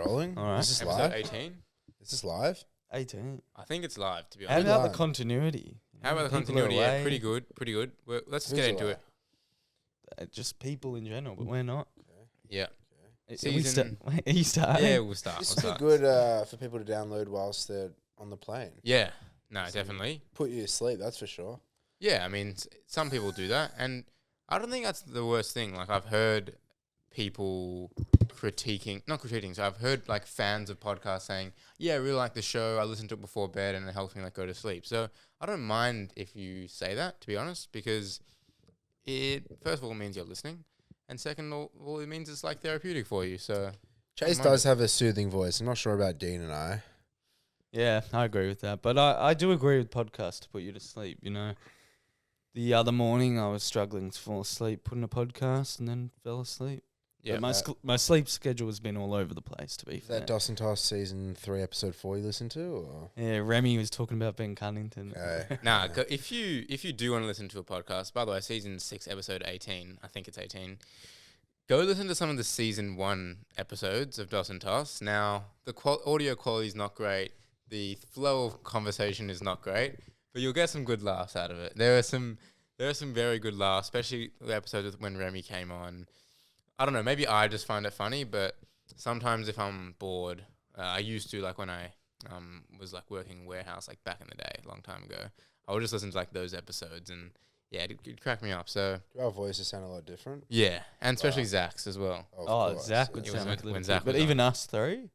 rolling? All right. Is this Episode live? 18. Is this live? 18. I think it's live, to be How honest. about live. the continuity? How about the People are continuity? Yeah, away. pretty good. Pretty good. Let's just Who's get into away? it. Just people in general, but we're not. Yeah. Are you Season- starting? Yeah, we'll start. This We'll would be start. good for people to download whilst they're on the plane. Yeah. No, definitely. Put you to sleep, that's for sure. Yeah, I mean, some people do that, and I don't think that's the worst thing. Like, I've heard people not critiquing, so I've heard, like, fans of podcasts saying, yeah, I really like the show, I listen to it before bed, and it helps me, like, go to sleep. So I don't mind if you say that, to be honest, because it, first of all, means you're listening, and second of all, it means it's, like, therapeutic for you, so... Chase does have a soothing voice. I'm not sure about Dean and I. Yeah, I agree with that. But I do agree with podcasts to put you to sleep, you know. The other morning I was struggling to fall asleep, put in a podcast, and then fell asleep. Yeah, But my sleep schedule has been all over the place, to be Is fair. that Dawson Toss season 3, episode 4 you listened to? Or? Yeah, Remy was talking about Ben Cunnington. Okay. Nah, if you do want to listen to a podcast, by the way, season 6, episode 18, I think it's 18, go listen to some of the season 1 episodes of Dawson Toss. Now, the audio quality is not great. The flow of conversation is not great, but you'll get some good laughs out of it. There are some very good laughs, especially the episodes when Remy came on. I don't know, maybe I just find it funny, but sometimes if I'm bored, I used to, like when I was like working warehouse like back in the day, a long time ago, I would just listen to like those episodes and yeah, it'd crack me up. So Do our voices sound a lot different? yeah, and especially Zach's as well. Of Oh, course, Zach would yeah. sound like a When little Zach bit. But was even on. us three?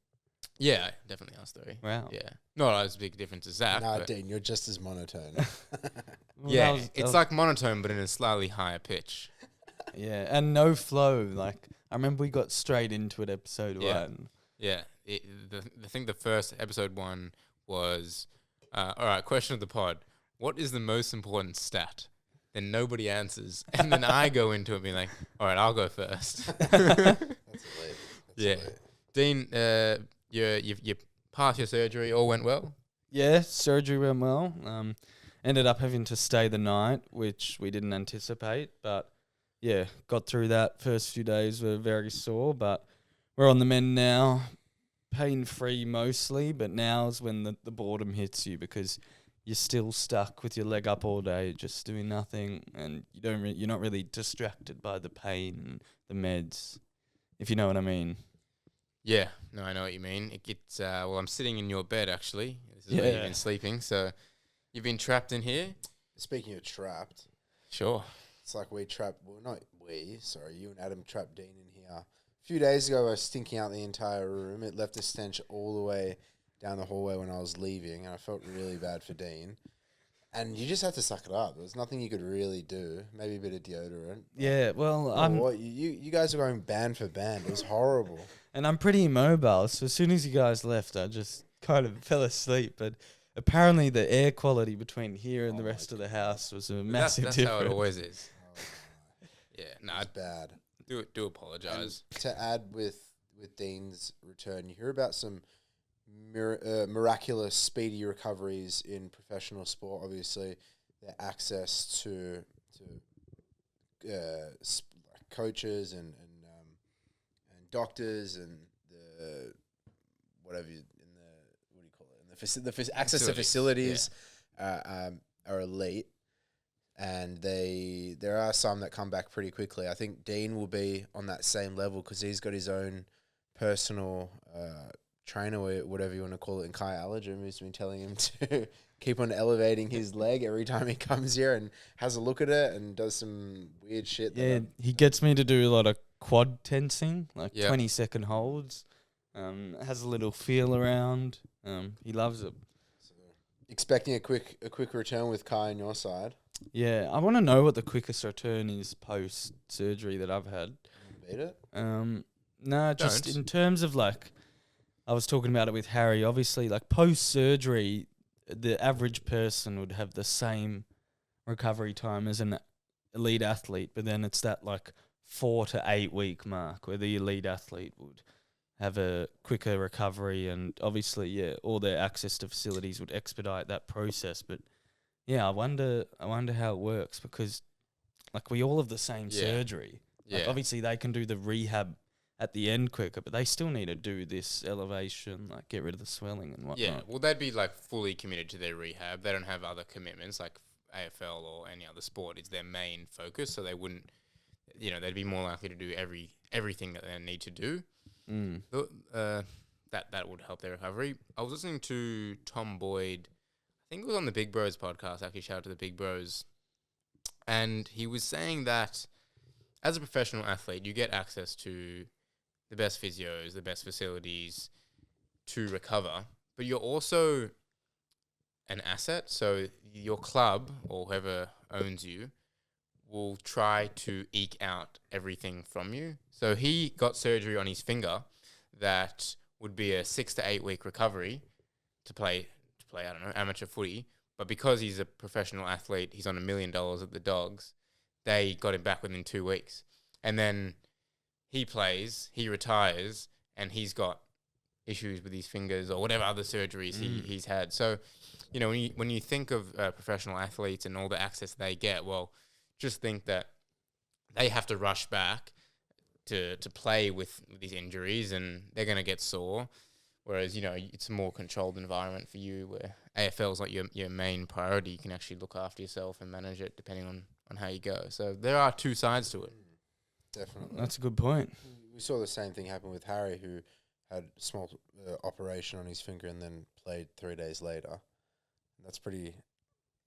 Yeah, definitely us three. Wow. Yeah, not as big a difference as Zach. Nah, but Dean, you're just as monotone. Well, yeah, that it's was- like monotone, but in a slightly higher pitch. Yeah, and no flow. Like, I remember we got straight into it episode Yeah. 1. Yeah, I think the first episode 1 was, all right, question of the pod. What is the most important stat? Then nobody answers. And then I go into it being like, all right, I'll go first. That's elite. Yeah. Dean, you passed your surgery, all went well? Yeah, surgery went well. Ended up having to stay the night, which we didn't anticipate. But, yeah, got through that. First few days were very sore, but we're on the mend now. Pain-free mostly, but now's when the boredom hits you because you're still stuck with your leg up all day, just doing nothing, and you're not really distracted by the pain and the meds, if you know what I mean. Yeah, no, I know what you mean. It gets, well, I'm sitting in your bed, actually. This is where you've Yeah. been sleeping, so you've been trapped in here? Speaking of trapped, Sure. it's like you and Adam trapped Dean in here. A few days ago, I was stinking out the entire room. It left a stench all the way down the hallway when I was leaving, and I felt really bad for Dean. And you just have to suck it up. There's nothing you could really do. Maybe a bit of deodorant. Yeah, well, You guys are going band for band. It was horrible. And I'm pretty immobile, so as soon as you guys left, I just kind of fell asleep. But apparently the air quality between here and the rest of the house was a massive That's difference. how it always is. Yeah, no, I It's bad. do apologize. And to add with Dean's return, you hear about some miraculous, speedy recoveries in professional sport. Obviously, their access to coaches and doctors and the whatever you, in the what do you call it? And the access to facilities are elite. And there are some that come back pretty quickly. I think Dean will be on that same level because he's got his own personal trainer, or whatever you want to call it, in Kai Allergem, who's been telling him to keep on elevating his leg every time he comes here and has a look at it and does some weird shit. Yeah, he gets me to do a lot of quad tensing, like Yeah. 20-second holds. Has a little feel around. He loves it. So, expecting a quick return with Kai on your side. Yeah, I want to know what the quickest return is post-surgery that I've had. Beat it. No, just Don't. in terms of like, I was talking about it with Harry. Obviously, like post-surgery, the average person would have the same recovery time as an elite athlete, but then it's that like 4 to 8 week mark where the elite athlete would have a quicker recovery, and obviously, yeah, all their access to facilities would expedite that process. But yeah, I wonder how it works because like we all have the same Yeah. surgery. Like Yeah. obviously they can do the rehab at the end quicker, but they still need to do this elevation, like get rid of the swelling and whatnot. Yeah, well, they'd be like fully committed to their rehab. They don't have other commitments like AFL or any other sport. It's their main focus, so they wouldn't, they'd be more likely to do everything that they need to do. That would help their recovery. I was listening to Tom Boyd, I think it was on the Big Bros podcast, actually shout out to the Big Bros, and he was saying that as a professional athlete, you get access to the best physios, the best facilities to recover, but you're also an asset. So your club or whoever owns you will try to eke out everything from you. So he got surgery on his finger that would be a 6 to 8 week recovery to play, I don't know, amateur footy. But because he's a professional athlete, he's on $1 million at the Dogs, they got him back within 2 weeks. And then he plays, he retires, and he's got issues with his fingers or whatever other surgeries he's had. So, when you think of professional athletes and all the access they get, well, just think that they have to rush back to play with these injuries, and they're going to get sore. Whereas, it's a more controlled environment for you where AFL is like your main priority. You can actually look after yourself and manage it depending on how you go. So there are two sides to it. Definitely. That's a good point. We saw the same thing happen with Harry, who had a small operation on his finger and then played 3 days later. That's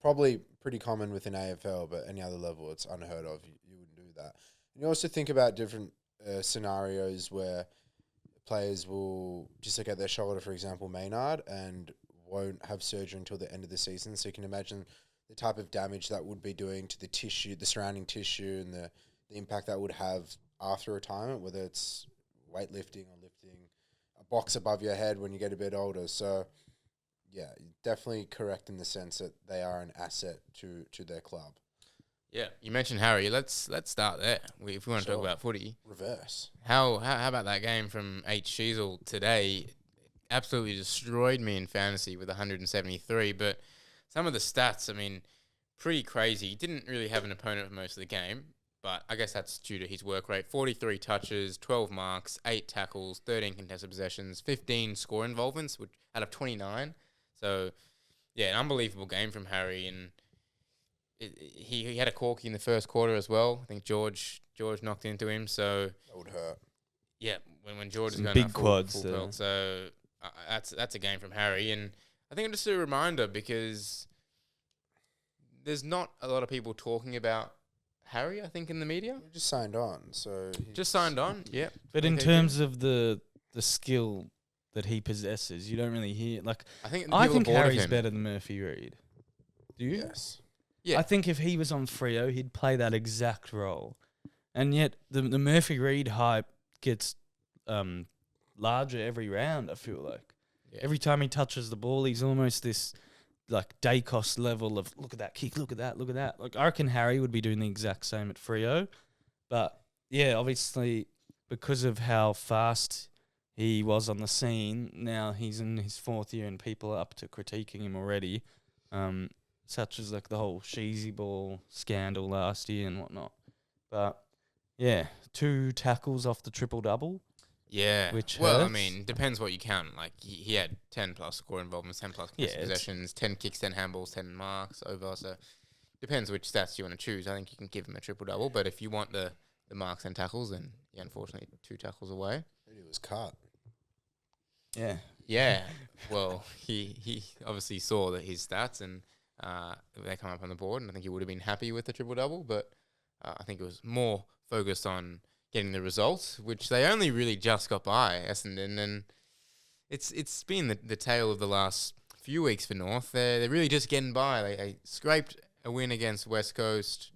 probably pretty common within AFL, but any other level, it's unheard of. You wouldn't do that. And you also think about different scenarios where players will dislocate their shoulder, for example, Maynard, and won't have surgery until the end of the season. So you can imagine the type of damage that would be doing to the tissue, the surrounding tissue, and the impact that would have after retirement, whether it's weightlifting or lifting a box above your head when you get a bit older. So, yeah, definitely correct in the sense that they are an asset to their club. Yeah, you mentioned Harry. Let's start there. If we want to talk about footy, reverse. How about that game from H. Sheasel today? Absolutely destroyed me in fantasy with 173. But some of the stats, pretty crazy. He didn't really have an opponent for most of the game, but I guess that's due to his work rate. 43 touches, 12 marks, 8 tackles, 13 contested possessions, 15 score involvements, which out of 29. So, yeah, an unbelievable game from Harry, and he had a corky in the first quarter as well. I think George knocked into him, so that would hurt. Yeah, when George is Some going big full quads, pelt. So that's a game from Harry, and I think just a reminder because there's not a lot of people talking about Harry, I think, in the media. He just signed on, so just signed on, yeah. But in terms of the skill that he possesses, you don't really hear I think Harry's better than Murphy Reid. Do you? Yes. Yeah. I think if he was on Freo, he'd play that exact role. And yet the Murphy Reid hype gets larger every round, I feel like. Yeah. Every time he touches the ball, he's almost this Dacos level of look at that kick, look at that. Like I reckon Harry would be doing the exact same at Freo. But yeah, obviously because of how fast he was on the scene, now he's in his 4th year and people are up to critiquing him already. Such as the whole Sheezy ball scandal last year and whatnot. But yeah, 2 tackles off the triple-double. Yeah. Which hurts. Hurts. Depends what you count. Like, he had 10 plus score involvements, 10 plus possessions, 10 kicks, 10 handballs, 10 marks over. So depends which stats you want to choose. I think you can give him a triple-double. But if you want the marks and tackles, then unfortunately 2 tackles away. He was cut. Yeah. Yeah. Well, he obviously saw his stats and they come up on the board, and I think he would have been happy with the triple-double, but I think it was more focused on getting the results, which they only really just got by Essendon, and it's been the tale of the last few weeks for North. They're really just getting by. They scraped a win against West Coast.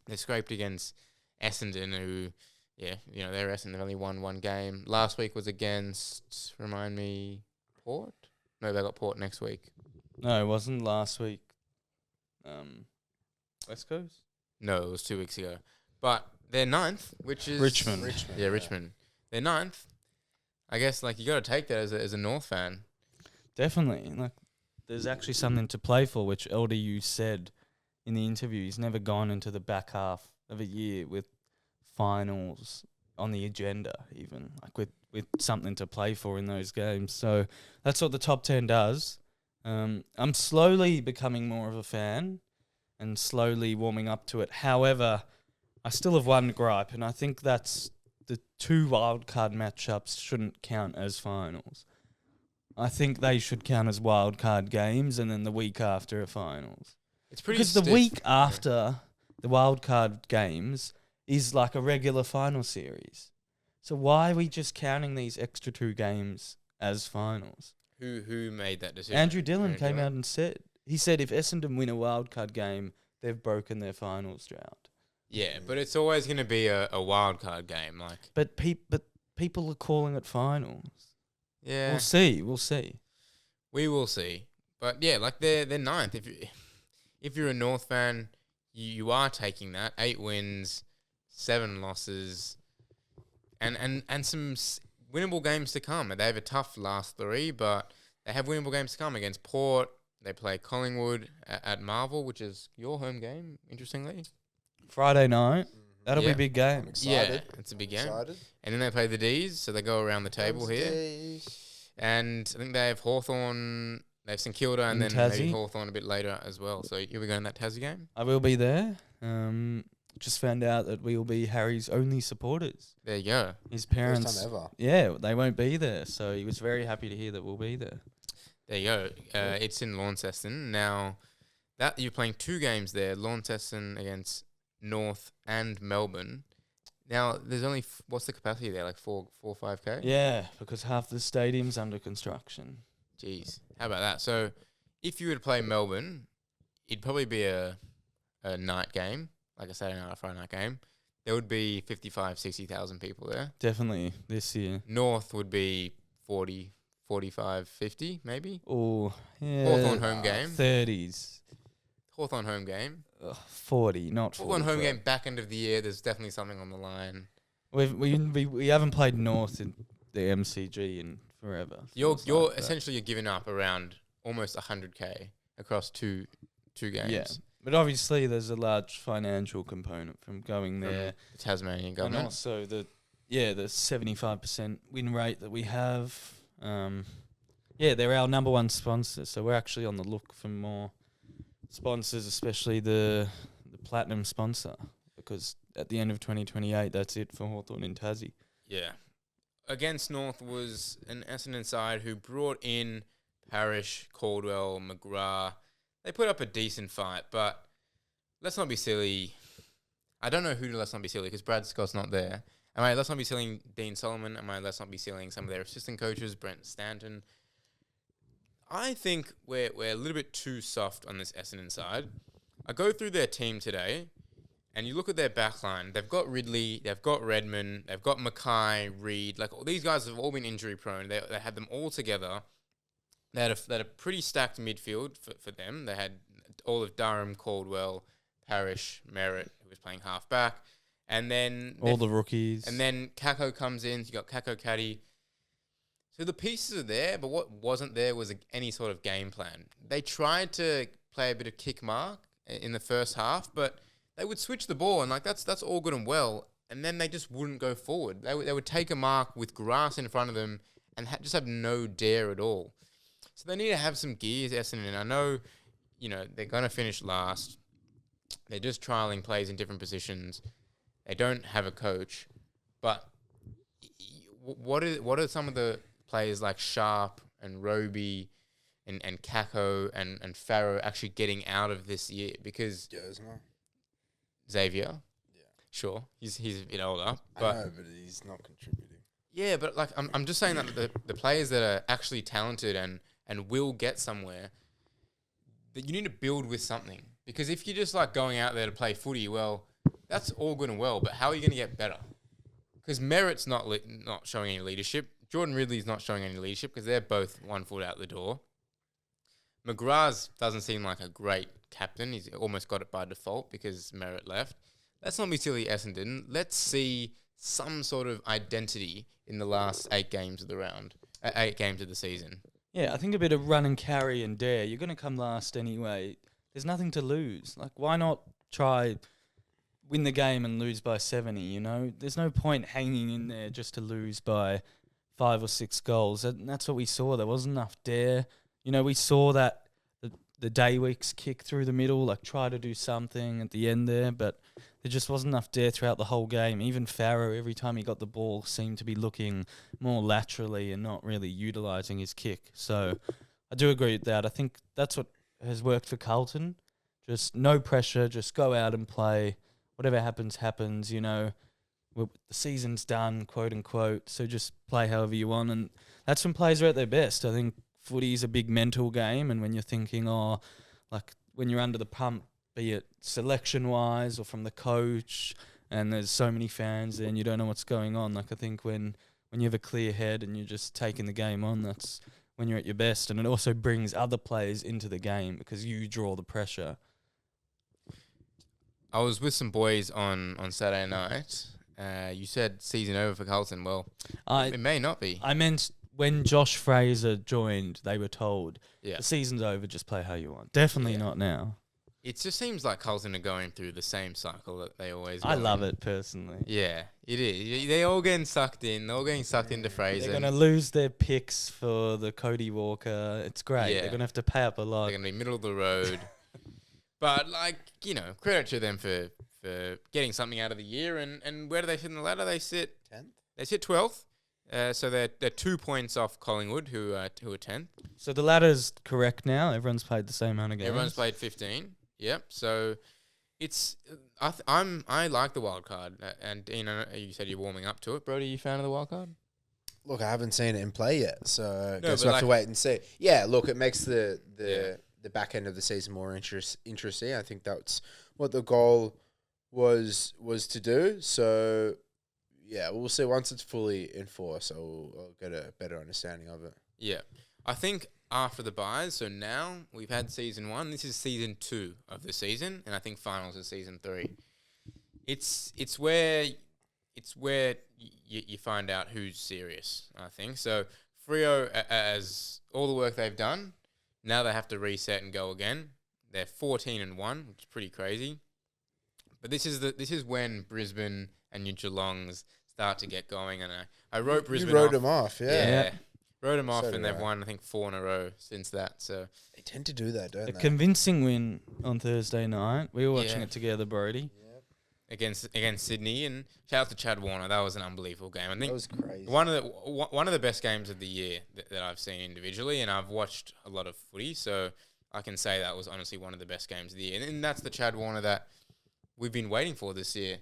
They scraped against Essendon, who, they're Essendon. They've only won 1 game. Last week was against, remind me, Port? No, they got Port next week. No, it wasn't last week. West Coast? No, it was 2 weeks ago. But they're 9th, which is... Richmond. Yeah, Richmond. They're 9th. I guess, you got to take that as a North fan. Definitely. There's actually something to play for, which LDU said in the interview. He's never gone into the back half of a year with finals on the agenda, even like with something to play for in those games. So that's what the top 10 does. I'm slowly becoming more of a fan and slowly warming up to it. However, I still have one gripe, and I think that's the 2 wildcard matchups shouldn't count as finals. I think they should count as wildcard games, and then the week after are finals. It's pretty because stiff. the week after the wildcard games is like a regular final series. So why are we just counting these extra 2 games as finals? Who made that decision? Andrew Dillon came out and said if Essendon win a wildcard game, they've broken their finals drought. Yeah, but it's always going to be a wildcard game, like. But people are calling it finals. Yeah, We'll see. we will see. But yeah, like they're ninth. If you're a North fan, you are taking that 8 wins, 7 losses, and some winnable games to come. They have a tough last 3, but they have winnable games to come against Port. They play Collingwood at Marvel, which is your home game, interestingly. Friday night. That'll be a big game. I'm excited. Yeah, it's a big game. Excited. And then they play the D's, so they go around the table here. And I think they have Hawthorn, they have St Kilda, and then Tassie. maybe Hawthorn a bit later as well. So you'll be going to that Tassie game? I will be there. Just found out that we will be Harry's only supporters. There you go. His parents, First time ever. yeah, they won't be there. So he was very happy to hear that we'll be there. There you go. It's in Launceston. Now, that you're playing 2 games there, Launceston against North and Melbourne. Now, there's only, what's the capacity there, like 4 or 5K? Yeah, because half the stadium's under construction. Jeez, how about that? So, if you were to play Melbourne, it'd probably be a night game, like a Saturday night or Friday night game. There would be 55, 60,000 people there. Definitely this year. North would be 40, 45, 50 maybe. Oh, yeah. Hawthorn home game. 30s. Hawthorn home game. 40, not 40. Hawthorn home game back end of the year. There's definitely something on the line. We haven't played North in the MCG in forever. You're essentially you're giving up around almost 100K across two games. Yeah. But obviously there's a large financial component from going there. The Tasmanian And government. also the 75% win rate that we have. They're our number 1 sponsor, so we're actually on the look for more sponsors, especially the platinum sponsor, because at the end of 2028, that's it for Hawthorn and Tassie. Yeah. Against North was an Essendon side who brought in Parrish, Caldwell, McGrath. They put up a decent fight, but let's not be silly. I don't know who to let's not be silly, because Brad Scott's not there. Let's not be silly Dean Solomon. Let's not be silly some of their assistant coaches, Brent Stanton. I think we're a little bit too soft on this Essendon side. I go through their team today, and you look at their backline. They've got Ridley, they've got Redmond, they've got Mackay, Reid. Like, all these guys have all been injury prone. They had them all together. They had a pretty stacked midfield for them. They had all of Durham, Caldwell, Parrish, Merritt, who was playing half back. And then all the rookies. And then Kako comes in. You got Kako Caddy. So the pieces are there, but what wasn't there was any sort of game plan. They tried to play a bit of kick mark in the first half, but they would switch the ball, and like that's all good and well. And then they just wouldn't go forward. They would take a mark with grass in front of them and just have no dare at all. So they need to have some gears, Essendon. I know, they're going to finish last. They're just trialing plays in different positions. They don't have a coach. But what are some of the players like Sharp and Roby and Kako and Farrow actually getting out of this year? Because Xavier, sure, he's a bit older. But I know, but he's not contributing. Yeah, but like I'm just saying that the players that are actually talented and will get somewhere, that you need to build with something. Because if you're just like going out there to play footy, well, that's all good and well, but how are you going to get better? Because Merritt's not showing any leadership. Jordan Ridley's not showing any leadership because they're both 1 foot out the door. McGrath doesn't seem like a great captain. He's almost got it by default because Merritt left. Let's not be silly, Essendon. Let's see some sort of identity in the last 8 games of the season. Yeah, I think a bit of run and carry and dare. You're going to come last anyway. There's nothing to lose. Like, why not try win the game and lose by 70, you know? There's no point hanging in there just to lose by 5 or 6 goals. And that's what we saw. There wasn't enough dare. You know, we saw that the Dayweeks kick through the middle, like try to do something at the end there, but there just wasn't enough dare throughout the whole game. Even Farrow, every time he got the ball, seemed to be looking more laterally and not really utilising his kick. So I do agree with that. I think that's what has worked for Carlton. Just no pressure, just go out and play. Whatever happens, happens, you know. The season's done, quote unquote, so just play however you want. And that's when players are at their best. I think footy is a big mental game, and when you're thinking, like when you're under the pump, be it selection-wise or from the coach, and there's so many fans there and you don't know what's going on. Like I think when you have a clear head and you're just taking the game on, that's when you're at your best. And it also brings other players into the game because you draw the pressure. I was with some boys on Saturday night. You said season over for Carlton. Well, it may not be. I meant when Josh Fraser joined, they were told, the season's over, just play how you want. Definitely not now. It just seems like Carlton are going through the same cycle that they always I love it, personally. Yeah, it is. They're all getting sucked in. They're all getting sucked into Fraser. They're going to lose their picks for the Cody Walker. It's great. Yeah. They're going to have to pay up a lot. They're going to be middle of the road. But, credit to them for getting something out of the year. And where do they sit in the ladder? They sit 10th? They sit 12th. So they're 2 points off Collingwood, who are 10th. So the ladder's correct now. Everyone's played the same amount of games. Everyone's played 15. Yep. So it's I like the wild card, and you said you're warming up to it. Brodie, you a fan of the wild card? Look, I haven't seen it in play yet, so guess but we'll have to wait and see. Yeah, look, it makes the back end of the season more interesting. I think that's what the goal was to do. So yeah, we'll see once it's fully enforced. I'll get a better understanding of it. Yeah, I think after the buys, so now we've had season 1. This is season 2 of the season, and I think finals is season 3. It's where you find out who's serious. I think so. Freo, as all the work they've done, now they have to reset and go again. They're 14-1, which is pretty crazy. But this is when Brisbane and your Geelongs start to get going, and I wrote Brisbane. You wrote them off, yeah. Wrote them off, So and did they've I. won, I think, 4 in a row since that. So They tend to do that, don't A they? convincing win on Thursday night. We were watching it together, Brodie. against Sydney, and shout out to Chad Warner. That was an unbelievable game. I think That was crazy. one of the best games of the year that I've seen individually, and I've watched a lot of footy, so I can say that was honestly one of the best games of the year. And that's the Chad Warner that we've been waiting for this year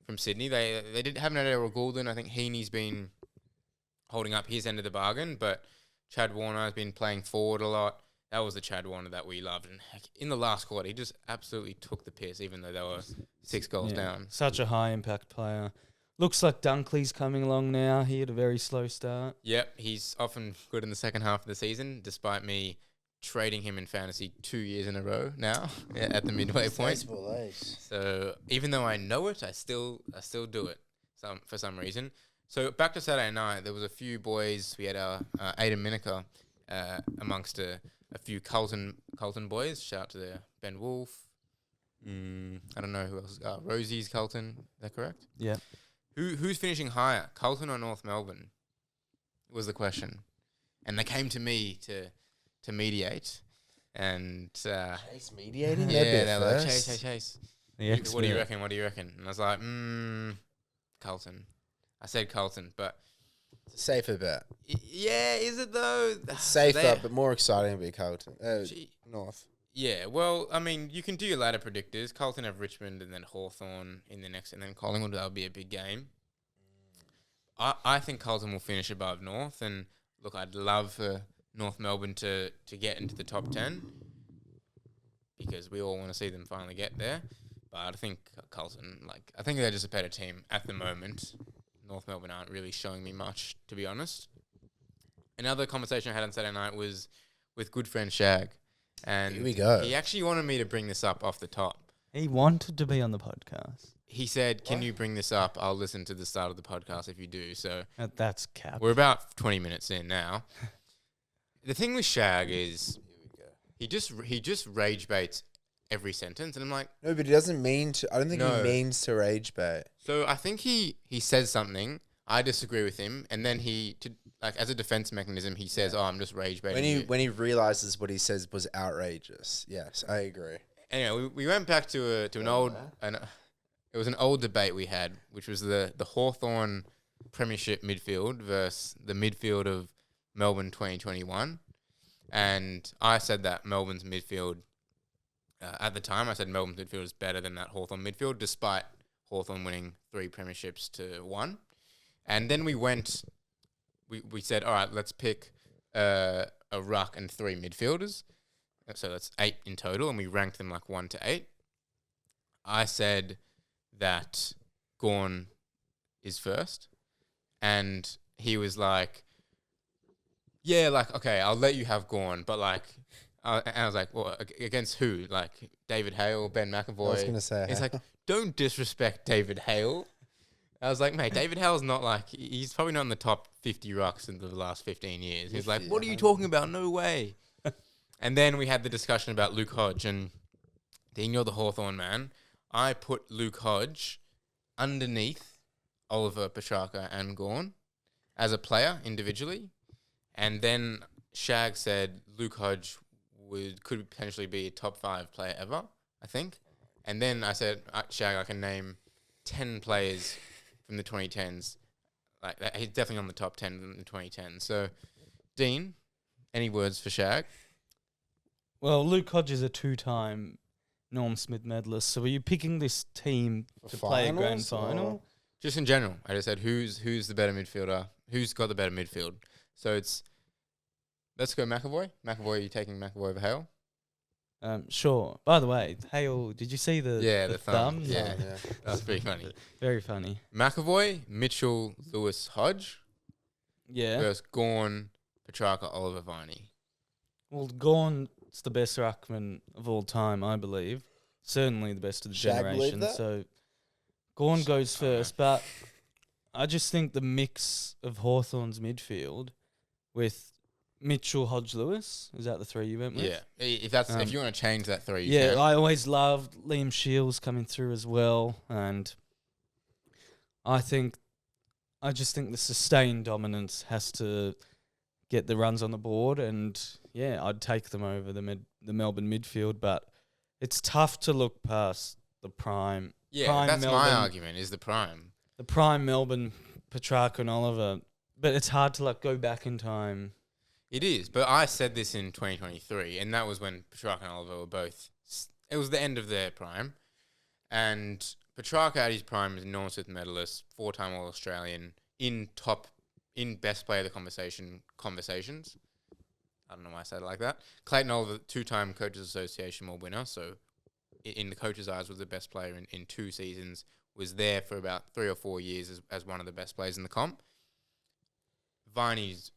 from Sydney. They haven't had Errol Goulden. I think Heaney's been holding up his end of the bargain, but Chad Warner has been playing forward a lot. That was the Chad Warner that we loved. And heck, in the last quarter, he just absolutely took the piss, even though they were 6 goals down. Such a high impact player. Looks like Dunkley's coming along now. He had a very slow start. Yep, he's often good in the second half of the season, despite me trading him in fantasy 2 years in a row now at the midway point. So even though I know it, I still do it for some reason. So back to Saturday night, there was a few boys. We had our Aidan Miniker amongst a few Carlton boys. Shout out to the Ben Wolf. I don't know who else. Rosie's Carlton. Is that correct? Yeah. Who's finishing higher, Carlton or North Melbourne? Was the question, and they came to me to mediate, and Chase mediating? yeah, they were like Chase. The What do you reckon? And I was like, Carlton. I said Carlton, but It's a safer bet. yeah, is it though? It's safer, but more exciting to be Carlton. Gee. North. Yeah, well, I mean, you can do your ladder predictors. Carlton have Richmond and then Hawthorn in the next, and then Collingwood. That'll be a big game. I think Carlton will finish above North, and look, I'd love for North Melbourne to get into the top 10 because we all want to see them finally get there. But I think Carlton, I think they're just a better team at the moment. North Melbourne aren't really showing me much, to be honest. Another conversation I had on Saturday night was with good friend Shag. And Here we go. He actually wanted me to bring this up off the top. He wanted to be on the podcast. He said, can you bring this up? I'll listen to the start of the podcast if you do. So That's cap. we're about 20 minutes in now. The thing with Shag is he just rage baits every sentence, and I'm like, No, but he doesn't mean to. I don't think No. he means to rage bait. so I think he says something. I disagree with him, and then as a defense mechanism, he says, "Oh, I'm just rage baiting you." When he realizes what he says was outrageous. Yes, I agree. Anyway, we went back to an old it was an old debate we had, which was the Hawthorn Premiership midfield versus the midfield of Melbourne 2021, and I said that Melbourne's midfield at the time. I said Melbourne's midfield is better than that Hawthorn midfield, despite Hawthorn winning 3 premierships to 1. And then we said, all right, let's pick a ruck and 3 midfielders. So that's 8 in total, and we ranked them like 1 to 8. I said that Gawn is first, and he was like, yeah, like, okay, I'll let you have Gawn, but like, and I was like, well, against who? Like David Hale, Ben McAvoy. I was gonna say. It's like, don't disrespect David Hale. I was like, mate, David Hale's not like, he's probably not in the top 50 rucks in the last 15 years. He's like, what are you talking about? No way. And then we had the discussion about Luke Hodge, and Dean, you're the Hawthorn man. I put Luke Hodge underneath Oliver, Petrarca and Gawn as a player individually. And then Shag said Luke Hodge could potentially be a top 5 player ever, I think. And then I said, Shag, I can name 10 players from the 2010s. Like he's definitely on the top 10 in the 2010s. So, Dean, any words for Shag? Well, Luke Hodge is a 2-time Norm Smith medalist. So are you picking this team to play a grand final? Just in general. I just said who's the better midfielder? Who's got the better midfield? So let's go McAvoy. McAvoy, are you taking McAvoy over Hale? Sure. By the way, Hale, did you see the thumb? Yeah. That's pretty funny. Very funny. McAvoy, Mitchell, Lewis, Hodge. Yeah. Versus Gawn, Petrarca, Oliver, Viney. Well, Gawn's the best ruckman of all time, I believe. Certainly the best of the Shag generation. So Gawn goes first, but I just think the mix of Hawthorn's midfield with Mitchell, Hodge, Lewis, is that the 3 you went with? Yeah. If you want to change that 3, you can. I always loved Liam Shields coming through as well, and I just think the sustained dominance has to get the runs on the board, and yeah, I'd take them over the Melbourne midfield, but it's tough to look past the prime. Yeah, prime that's Melbourne, my argument, is the prime. The prime Melbourne, Petrarca and Oliver, but it's hard to like go back in time. It is, but I said this in 2023, and that was when Petrarca and Oliver were both. It was the end of their prime, and Petrarca at his prime is a Norm Smith medalist, 4-time All-Australian, in best player of the conversations. I don't know why I said it like that. Clayton Oliver, 2-time Coaches Association Award winner, so in the coach's eyes was the best player in 2 seasons, was there for about 3 or 4 years as one of the best players in the comp. Viney's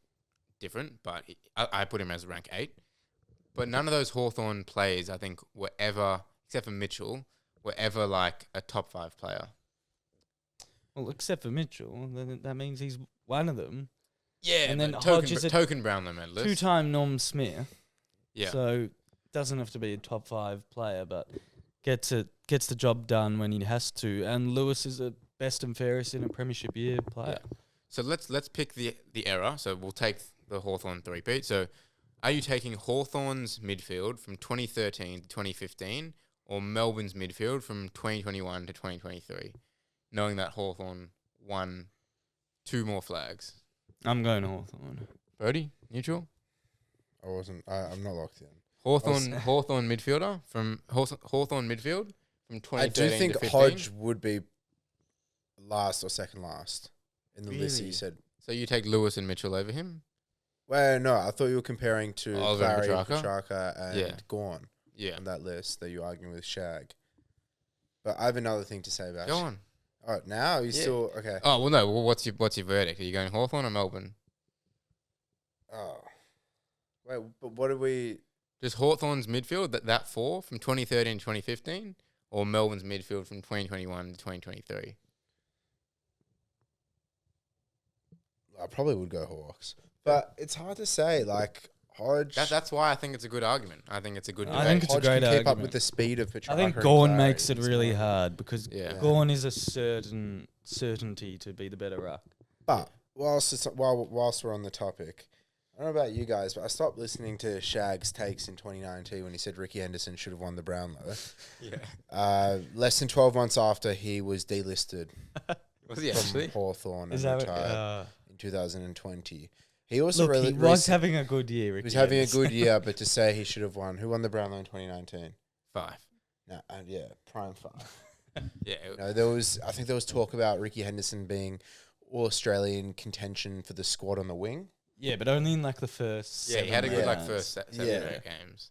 different, but I put him as rank 8. But none of those Hawthorn players, I think, were ever, except for Mitchell, were ever like a top 5 player. Well, except for Mitchell, then that means he's one of them. Yeah, and then token, Hodge is a token Brownlow medalist. 2-time Norm Smith. Yeah. So doesn't have to be a top 5 player, but gets the job done when he has to. And Lewis is a best and fairest in a premiership year player. Yeah. So let's pick the era. So we'll take the Hawthorn 3-peat. So are you taking Hawthorn's midfield from 2013 to 2015 or Melbourne's midfield from 2021 to 2023, knowing that Hawthorn won 2 more flags? I'm going Hawthorn. Brodie, neutral? I'm not locked in. Hawthorn midfielder from Hawthorn midfield from 2013 I do think to 15. Hodge would be last or second last in the list that you said. So you take Lewis and Mitchell over him? Well, no, I thought you were comparing to Oliver and Clary, Petrarca? Petrarca and Yeah. Gawn Yeah. on that list that you're arguing with Shag. But I have another thing to say about Go on. Oh, now you Yeah. still okay? Oh well, no. Well, what's your verdict? Are you going Hawthorn or Melbourne? Oh, wait, but what do we? Just Hawthorn's midfield that 4 from 2013 to 2015, or Melbourne's midfield from 2021 to 2023? I probably would go Hawks, but it's hard to say. Like Hodge. That's why I think it's a good argument. I think it's a good I debate. think it's a Hodge great can keep up argument. with the speed of Petrarca. I think and Gawn Clary. makes it He's really more- hard because Yeah. Gawn is a certainty to be the better ruck. But whilst we're on the topic, I don't know about you guys, but I stopped listening to Shag's takes in 2019 when he said Ricky Henderson should have won the Brownlow. Yeah. Less than 12 months after he was delisted Was he from actually? Hawthorn Is and that retired in 2020. He also look? He was having a good year. he Ricky was having a Henderson. good year, but to say he should have won. Who won the Brownlow in 2019? 5. No, yeah, prime 5. Yeah. No, I think there was talk about Ricky Henderson being all Australian contention for the squad on the wing. Yeah, but only in like the first. Yeah, he had a good rounds. first 7 Yeah. or 8 games.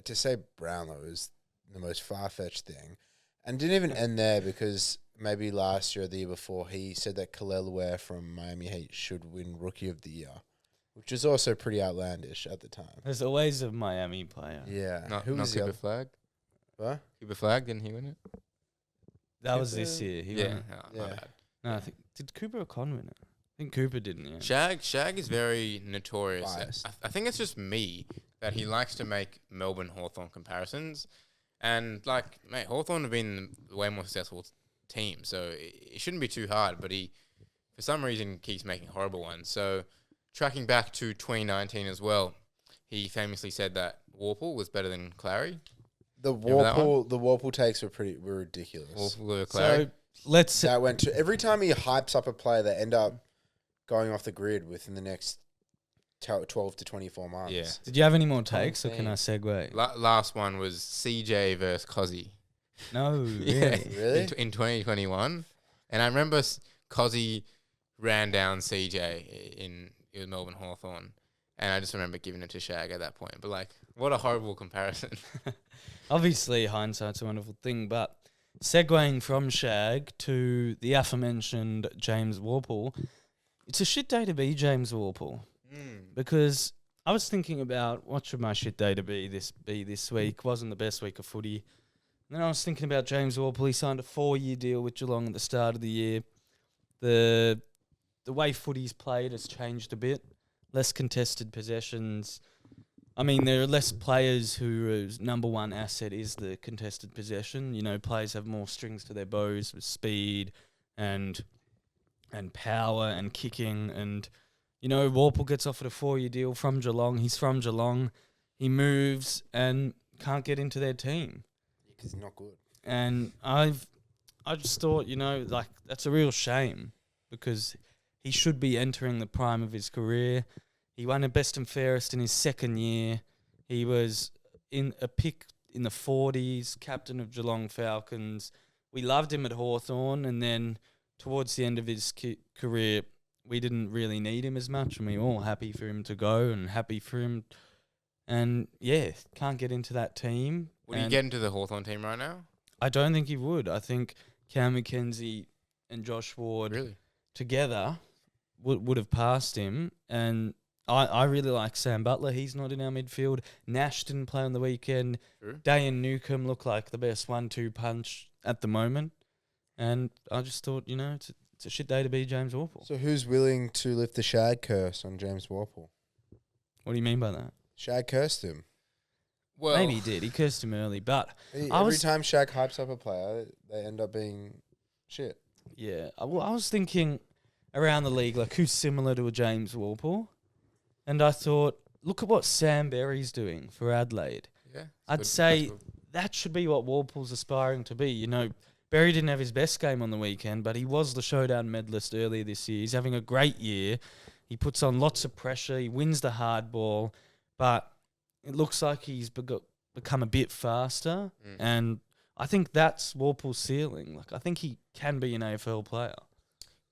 To say Brownlow is the most far-fetched thing, and didn't even end there because maybe last year or the year before he said that Khalil Ware from Miami Heat should win Rookie of the Year, which is also pretty outlandish at the time. There's always a Miami player. Yeah, Not who was the Cooper other? Flag. What? Cooper Flag, didn't he win it? That was this year. He Yeah. won it. Oh, Yeah. my bad. No, I think did Cooper or Con win it? I think Cooper didn't. Yeah. Shag is very notorious. Biased. I think it's just me that he likes to make Melbourne Hawthorn comparisons. And, like, mate, Hawthorn have been a way more successful team, so it shouldn't be too hard. But he, for some reason, keeps making horrible ones. So, tracking back to 2019 as well, he famously said that Warple was better than Clary. The Remember that Warple takes were ridiculous. Warple over Clary. So let's. That went to every time he hypes up a player, they end up going off the grid within the next 12 to 24 months. Yeah. Did you have any more takes, or can I thing. segue? Last one was CJ versus Cozzy. No, Yeah. really. Really? In 2021. And I remember Cozzy ran down CJ in Melbourne Hawthorn. And I just remember giving it to Shag at that point. But, like, what a horrible comparison. Obviously, hindsight's a wonderful thing, but segueing from Shag to the aforementioned James Warple, it's a shit day to be James Warple because I was thinking about what should my shit day to be this week. Wasn't the best week of footy. And then I was thinking about James Warple. He signed a 4-year deal with Geelong at the start of the year. The way footy's played has changed a bit. Less contested possessions. I mean, there are less players whose number one asset is the contested possession. You know, players have more strings to their bows with speed and power and kicking. And, you know, Warple gets offered a 4-year deal from Geelong. He's from Geelong. He moves and can't get into their team. Because he's not good. And I just thought, you know, like, that's a real shame because he should be entering the prime of his career. He won a best and fairest in his second year. He was in a pick in the 40s, captain of Geelong Falcons. We loved him at Hawthorn, and then towards the end of his career, we didn't really need him as much, and we were all happy for him to go and happy for him. And, yeah, can't get into that team. Would he get into the Hawthorn team right now? I don't think he would. I think Cam McKenzie and Josh Ward Really? together would have passed him. And I really like Sam Butler. He's not in our midfield. Nash didn't play on the weekend. True. Dayan Newcombe looked like the best 1-2 punch at the moment. And I just thought, you know, it's a shit day to be James Warple. So who's willing to lift the Shag curse on James Warple? What do you mean by that? Shag cursed him. Well, Maybe he did. He cursed him early. But Every was- time Shag hypes up a player, they end up being shit. yeah, well, I was thinking around the league, like who's similar to a James Warple? And I thought, look at what Sam Berry's doing for Adelaide. yeah, it's I'd good. say That's good. that should be what Warple's aspiring to be. You know, Berry didn't have his best game on the weekend, but he was the showdown medalist earlier this year. He's having a great year. He puts on lots of pressure. He wins the hard ball, but it looks like he's become a bit faster. And I think that's Warple's ceiling. Like, I think he can be an AFL player.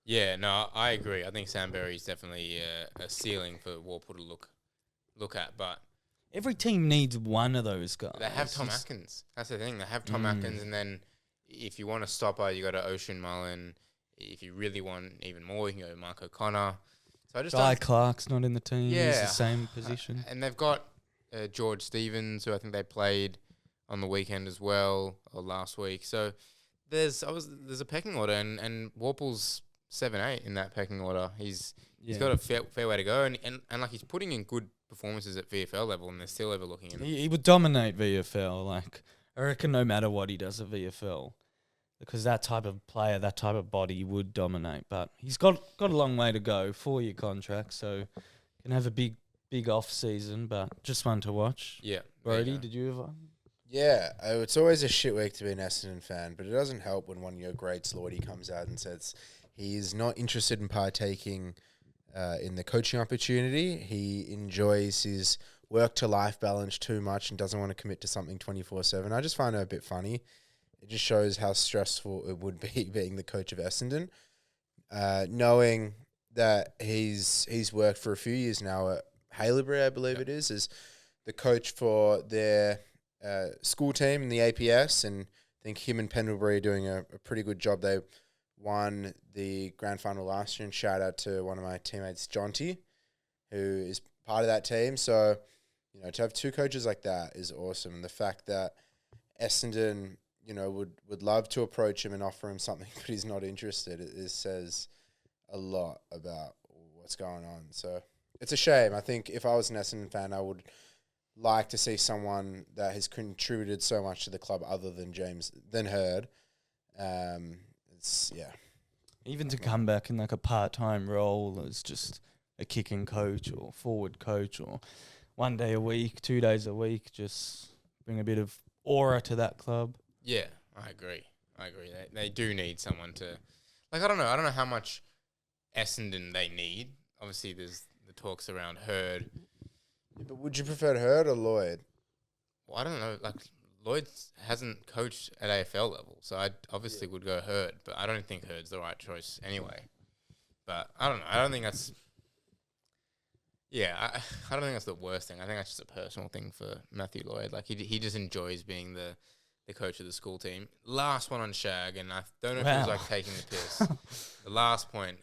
Yeah, no, I agree. I think Sam Berry is definitely a ceiling for Warple to look at, but Every team needs one of those guys. they have Tom It's- Atkins. That's the thing. They have Tom Atkins, and then if you want a stopper, you got to Ocean Mullen. If you really want even more, you can go to Mark O'Connor. So I just Guy don't, Clark's not in the team. He's Yeah. the same position. and they've got George Stevens, who I think they played on the weekend as well, or last week. So there's a pecking order, and Warple's 7-8 in that pecking order. He's got a fair way to go, and like he's putting in good performances at VFL level, and they're still overlooking him. He would dominate VFL. Like, I reckon no matter what he does at VFL, because that type of player, that type of body would dominate. But he's got a long way to go, 4-year contract, so can have a big off season, but just one to watch. Yeah. Brodie, did you ever? Yeah, it's always a shit week to be an Essendon fan, but it doesn't help when one of your greats, Lloydie, comes out and says he's not interested in partaking in the coaching opportunity. He enjoys his work-to-life balance too much and doesn't want to commit to something 24/7. I just find it a bit funny. It just shows how stressful it would be being the coach of Essendon, knowing that he's worked for a few years now at Haileybury, I believe it is, as the coach for their school team in the APS, and I think him and Pendlebury are doing a pretty good job. They won the grand final last year, and shout out to one of my teammates, Jonty, who is part of that team. So, you know, to have two coaches like that is awesome. And the fact that Essendon, you know, would love to approach him and offer him something, but he's not interested, it says a lot about what's going on. So it's a shame. I think if I was an Essendon fan, I would like to see someone that has contributed so much to the club other than Hurd. Even to come back in like a part-time role as just a kicking coach or forward coach, or 1 day a week, 2 days a week, just bring a bit of aura to that club. Yeah, I agree. They do need someone to, like, I don't know how much Essendon they need. Obviously, there's the talks around Hurd. But would you prefer Hurd or Lloyd? Well, I don't know. Like, Lloyd hasn't coached at AFL level, so I obviously would go Hurd, but I don't think Hurd's the right choice anyway. But I don't know. I don't think that's... Yeah, I don't think that's the worst thing. I think that's just a personal thing for Matthew Lloyd. Like, he just enjoys being the coach of the school team. Last one on Shag, and I don't know if he was, like, taking the piss. The last point,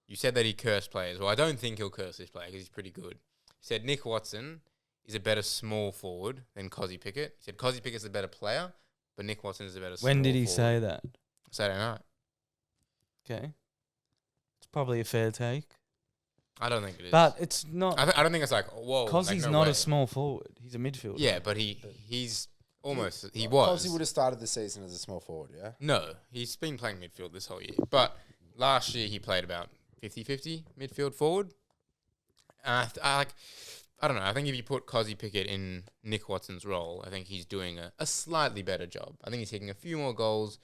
you said that he cursed players. Well, I don't think he'll curse this player because he's pretty good. He said Nick Watson is a better small forward than Cozzy Pickett. He said Cozzy Pickett's a better player, but Nick Watson is a better small forward. When did he say that? Saturday night. Okay. It's probably a fair take. I don't think it is. But it's not... I don't think it's like, whoa. Cozzy's not a small forward. He's a midfielder. Yeah, but he's almost... He was. Cozzy would have started the season as a small forward, yeah? No, he's been playing midfield this whole year. But last year he played about 50-50 midfield forward. I don't know. I think if you put Cozzy Pickett in Nick Watson's role, I think he's doing a slightly better job. I think he's taking a few more goals,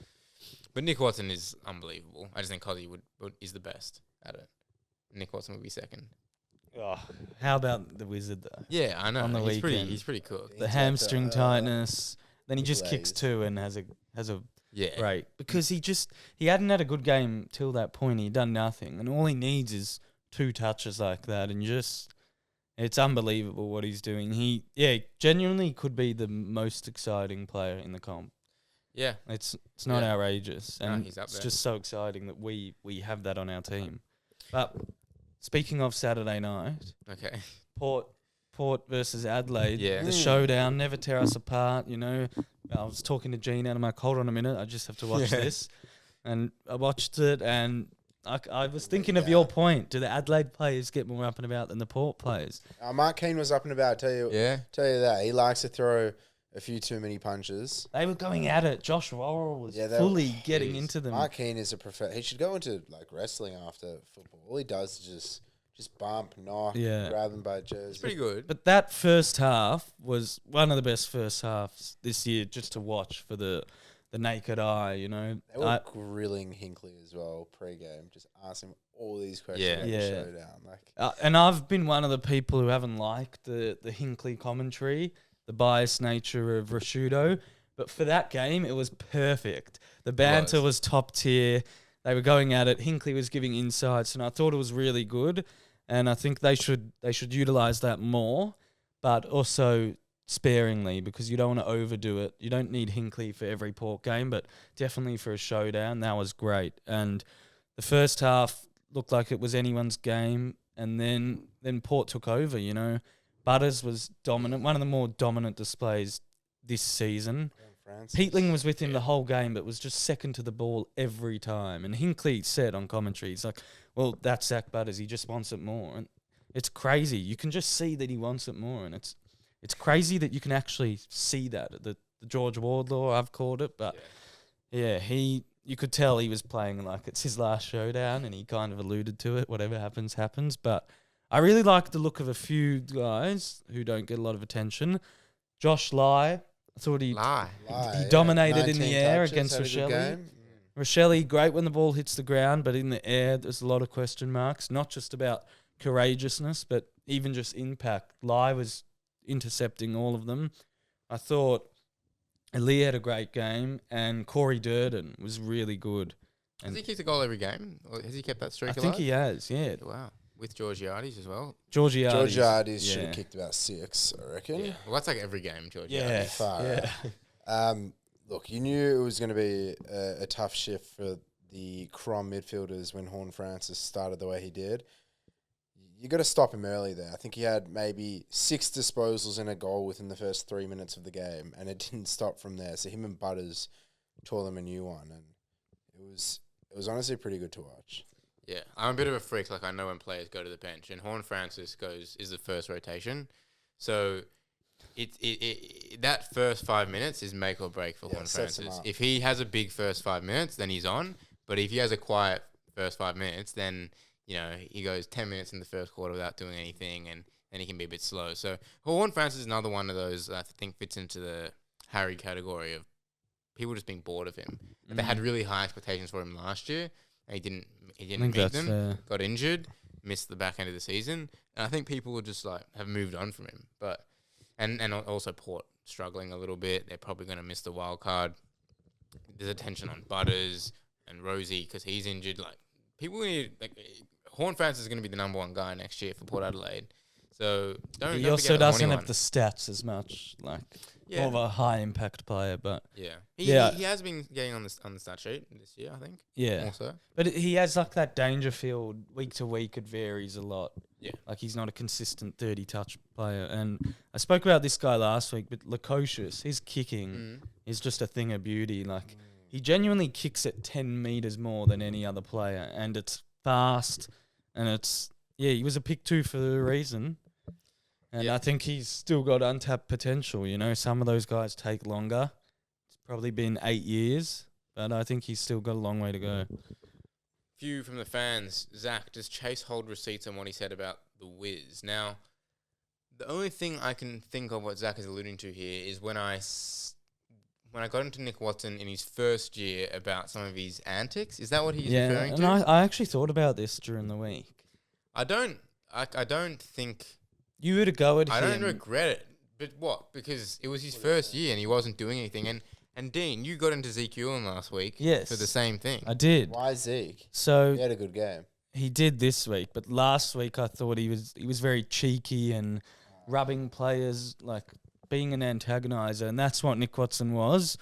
but Nick Watson is unbelievable. I just think Cozzy is the best at it. Nick Watson would be second. Oh, how about the Wizard though? Yeah, I know. On the weekend, he's pretty cooked. The hamstring tightness. Then he just kicks two and has a break because he hadn't had a good game till that point. He'd done nothing, and all he needs is 2 touches like that, and it's unbelievable what he's doing. He genuinely could be the most exciting player in the comp. Yeah, it's not outrageous, and he's up it's there. just so exciting that we have that on our team. But speaking of Saturday night, okay, Port versus Adelaide, yeah, the showdown. Never tear us apart. You know, I was talking to Gene out of my hold on a minute. I just have to watch this, and I watched it and. I was thinking of your point. Do the Adelaide players get more up and about than the Port players? Mark Keane was up and about. Tell you that he likes to throw a few too many punches. They were going at it. Josh Worrell was fully getting into them. Mark Keane is a professional. He should go into like wrestling after football. All he does is just bump, knock, grab them by jersey. It's pretty good. But that first half was one of the best first halves this year, just to watch for the naked eye, you know. They were grilling Hinkley as well pre-game, just asking all these questions about the showdown. And I've been one of the people who haven't liked the Hinkley commentary, the biased nature of Rashudo. But for that game, it was perfect. The banter was top tier. They were going at it. Hinkley was giving insights, and I thought it was really good. And I think they should utilise that more, but also sparingly, because you don't want to overdo it. You don't need Hinkley for every Port game, but definitely for a showdown. That was great. And the first half looked like it was anyone's game, and then Port took over, you know. Butters was dominant, one of the more dominant displays this season. Peatling was with him the whole game, but was just second to the ball every time. And Hinkley said on commentary, he's like, well, that's Zach Butters. He just wants it more. And it's crazy. You can just see that he wants it more, and it's crazy that you can actually see that. The George Wardlaw, I've called it, but you could tell he was playing like it's his last showdown, and he kind of alluded to it. Whatever happens, happens. But I really like the look of a few guys who don't get a lot of attention. Josh Lai, I thought he dominated in the air against Rochelle. Rochelle, great when the ball hits the ground, but in the air, there's a lot of question marks, not just about courageousness, but even just impact. Lai was intercepting all of them. I thought Ali had a great game, and Corey Durden was really good. Has he kicked a goal every game? Or has he kept that streak alive? I think he has, yeah. Wow. With Georgiades as well. Georgiades should have kicked about 6, I reckon. Yeah. Well, that's like every game, Georgiades. Yeah. Far. Look, you knew it was going to be a tough shift for the Crom midfielders when Horn Francis started the way he did. You got to stop him early there. I think he had maybe 6 disposals and a goal within the first 3 minutes of the game, and it didn't stop from there. So him and Butters tore them a new one, and it was honestly pretty good to watch. Yeah, I'm a bit of a freak. Like, I know when players go to the bench, and Horn Francis is the first rotation. So that first 5 minutes is make or break for Horn Francis. If he has a big first 5 minutes, then he's on. But if he has a quiet first 5 minutes, then he goes 10 minutes in the first quarter without doing anything, and then he can be a bit slow. So Horn Francis is another one of those I think fits into the Harry category of people just being bored of him. But they had really high expectations for him last year, and he didn't meet them. Got injured, missed the back end of the season, and I think people would just have moved on from him. But and also Port struggling a little bit. They're probably going to miss the wild card. There's attention on Butters and Rosie because he's injured. Like, people need Horn Francis is going to be the number 1 guy next year for Port Adelaide. So he also doesn't have the stats as much, more of a high impact player. But he has been getting on the stat sheet this year, I think. Yeah, also, but he has that Dangerfield week to week. It varies a lot. Yeah, he's not a consistent 30 touch player. And I spoke about this guy last week, but Lukosius, his kicking is just a thing of beauty. He genuinely kicks it 10 meters more than any other player, and it's fast, and he was a pick 2 for a reason. And I think he's still got untapped potential. Some of those guys take longer. It's probably been 8 years, but I think he's still got a long way to go. Few from the fans. Zach, does Chase hold receipts on what he said about the Wiz? Now, the only thing I can think of what Zach is alluding to here is when I got into Nick Watson in his first year about some of his antics. Is that what he's referring to? Yeah, and I actually thought about this during the week. I don't think... You were to go at him. I don't regret it. But what? Because it was his first year and he wasn't doing anything. And Dean, you got into Zeke Ewan last week for the same thing. I did. Why Zeke? So he had a good game. He did this week, but last week I thought he was very cheeky and rubbing players, being an antagonizer, and that's what Nick Watson was.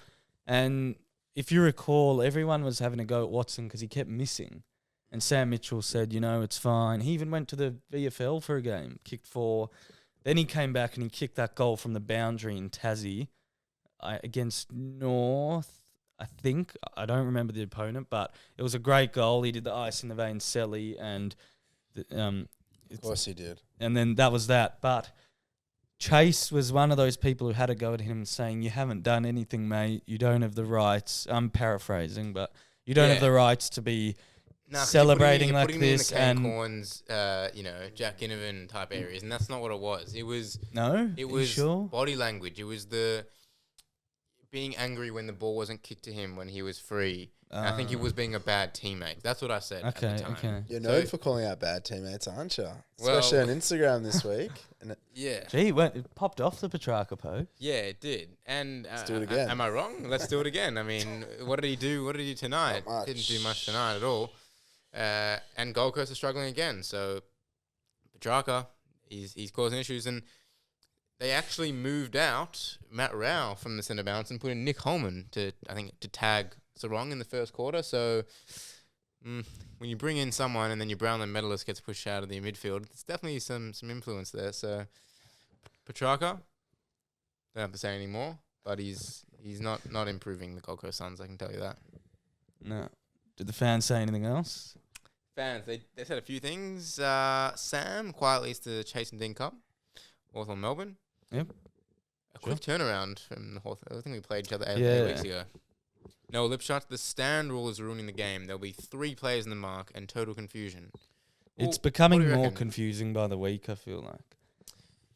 And if you recall, everyone was having a go at Watson because he kept missing. And Sam Mitchell said, it's fine. He even went to the VFL for a game, kicked 4. Then he came back and he kicked that goal from the boundary in Tassie against North, I think. I don't remember the opponent, but it was a great goal. He did the ice in the vein, Selly, and... of course he did. And then that was that. But Chase was one of those people who had a go at him saying, you haven't done anything, mate. You don't have the rights. I'm paraphrasing, but you don't have the rights to be... celebrating like this, and Corns, Jack Ginnivan type areas, and that's not what it was. It was body language. It was the being angry when the ball wasn't kicked to him when he was free. I think he was being a bad teammate. That's what I said. Okay. You're known for calling out bad teammates, aren't you? Especially on Instagram this week. Gee, it popped off the Petrarca post. Yeah, it did. And let's do it again. Am I wrong? Let's do it again. I mean, what did he do? What did he do tonight? Didn't do much tonight at all. And Gold Coast are struggling again. So Petrarca, he's causing issues, and they actually moved out Matt Rao from the centre bounce and put in Nick Holman to tag Sarong in the first quarter. So when you bring in someone and then your Brownlow medalist gets pushed out of the midfield, there's definitely some influence there. So Petrarca, don't have to say anymore, but he's not improving the Gold Coast Suns, I can tell you that. No. Did the fans say anything else? fans, they said a few things. Sam quietly is the Chase and Cup, Hawthorn Melbourne. Yep. A quick turnaround from the Hawthorn. I think we played each other 8 Yeah. weeks ago. No Lipshot. The stand rule is ruining the game. There'll be 3 players in the mark and total confusion. It's Well, becoming what do you more reckon? confusing by the week, I feel like.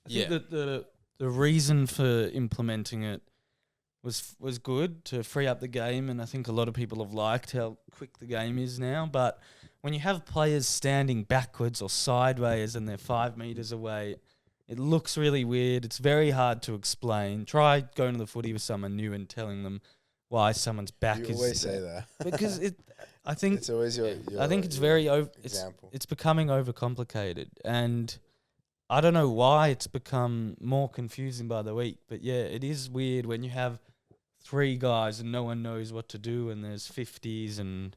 I Yeah. think that the reason for implementing it was good to free up the game, and I think a lot of people have liked how quick the game is now. But when you have players standing backwards or sideways and they're 5 meters away, it looks really weird. It's very hard to explain. Try going to the footy with someone new and telling them why someone's back You is always say that. because I think It's always your I think it's very example. it's becoming overcomplicated, and I don't know why it's become more confusing by the week. But yeah, it is weird when you have 3 guys and no one knows what to do, and there's 50s, and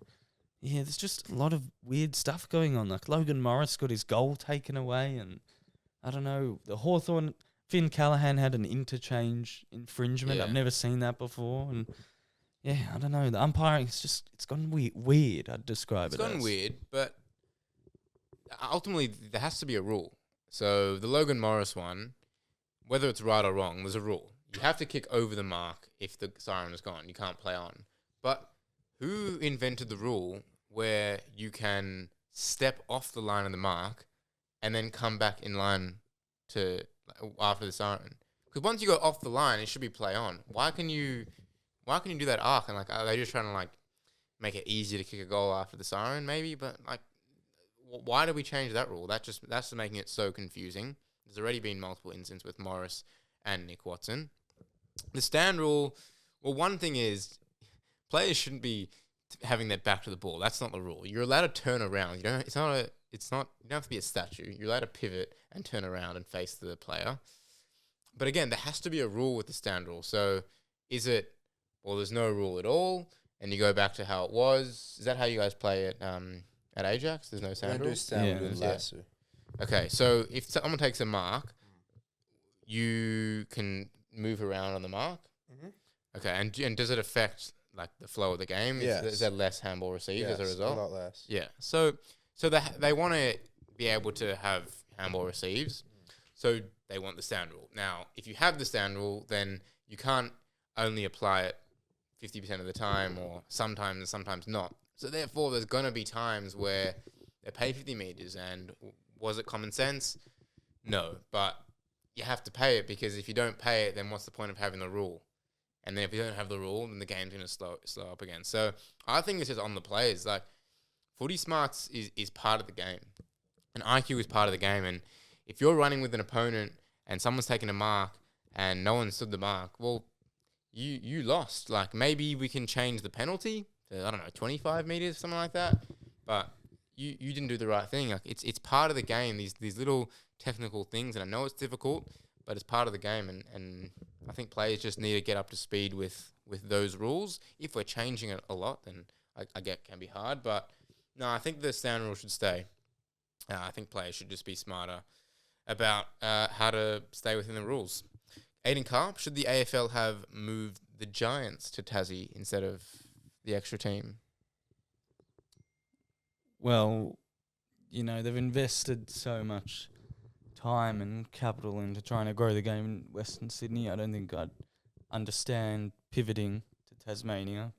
yeah, there's just a lot of weird stuff going on. Like Logan Morris got his goal taken away, and I don't know, the Hawthorn Finn Callahan had an interchange infringement. Yeah. I've never seen that before, and yeah, I don't know. The umpiring it's gone weird. I'd describe It's it gone as. weird, but ultimately there has to be a rule. So the Logan Morris one, whether it's right or wrong, there's a rule. You have to kick over the mark if the siren is gone. You can't play on. But who invented the rule where you can step off the line of the mark and then come back in line to after the siren? Because once you go off the line, it should be play on. Why can you do that arc? And like, are they just trying to like make it easier to kick a goal after the siren? Maybe, but like, why did we change that rule? That's just making it so confusing. There's already been multiple incidents with Morris and Nick Watson. The stand rule. Well, one thing is, players shouldn't be having their back to the ball. That's not the rule. You're allowed to turn around. You don't. It's not. You don't have to be a statue. You're allowed to pivot and turn around and face the player. But again, there has to be a rule with the stand rule. So, is it? Well, there's no rule at all, and you go back to how it was. Is that how you guys play it at Ajax? There's no We stand don't rule. do stand, we Yeah. do lasso. Okay, so if someone takes a mark, you can move around on the mark. Mhm. Okay, and does it affect like the flow of the game? Yes. Is there less handball received as a Yes, result? a lot less. Yeah. So they want to be able to have handball receives. So they want the stand rule. Now, if you have the stand rule, then you can't only apply it 50% of the time, or sometimes and sometimes not. So therefore, there's gonna be times where they pay 50 meters, and was it common sense? No, but you have to pay it, because if you don't pay it, then what's the point of having the rule? And then if you don't have the rule, then the game's gonna slow up again. So I think it's just on the players. Like, footy smarts is part of the game, and IQ is part of the game. And if you're running with an opponent and someone's taking a mark and no one stood the mark, well, you lost. Like, maybe we can change the penalty to, I don't know, 25 meters, something like that. But you didn't do the right thing. Like, it's part of the game. These little technical things, and I know it's difficult, but it's part of the game. And I think players just need to get up to speed with those rules. If we're changing it a lot, then I get it can be hard. But no, I think the stand rule should stay. I think players should just be smarter about how to stay within the rules. Aiden Carp, should the AFL have moved the Giants to Tassie instead of the extra team? Well, they've invested so much time and capital into trying to grow the game in Western Sydney. I don't think I'd understand pivoting to Tasmania.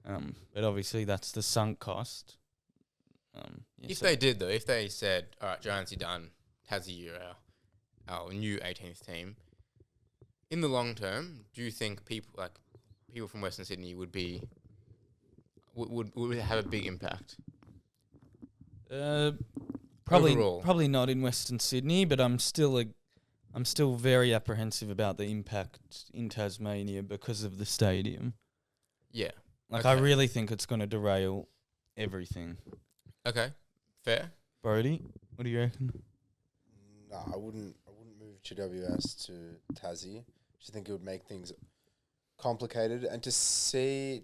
But obviously that's the sunk cost. If they did, though, if they said, all right, Giants, you're done, Tassie, you're our new 18th team, in the long term, do you think people from Western Sydney would have a big impact? Overall. Probably not in Western Sydney, but I'm still very apprehensive about the impact in Tasmania because of the stadium. Yeah. Like, Okay. I really think it's going to derail everything. Okay. Fair. Brodie, what do you reckon? No, I wouldn't move GWS to Tassie. I think it would make things complicated, and to say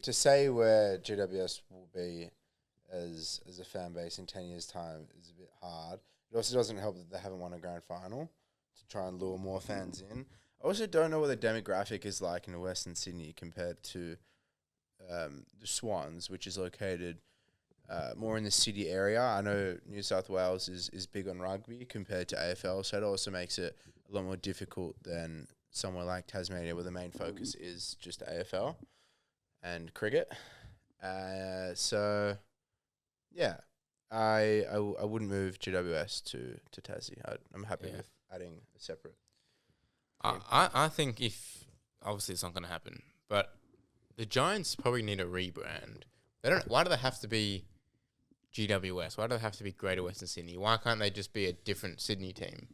where GWS will be as a fan base in 10 years' time is a bit hard. It also doesn't help that they haven't won a grand final to try and lure more fans in. I also don't know what the demographic is like in Western Sydney compared to the Swans, which is located more in the city area. I know New South Wales is big on rugby compared to AFL, so it also makes it a lot more difficult than somewhere like Tasmania, where the main focus is just AFL and cricket. So, yeah, I wouldn't move GWS to Tassie. I'm happy with adding a separate. I think if obviously it's not going to happen, but the Giants probably need a rebrand. They don't. Why do they have to be GWS? Why do they have to be Greater Western Sydney? Why can't they just be a different Sydney team?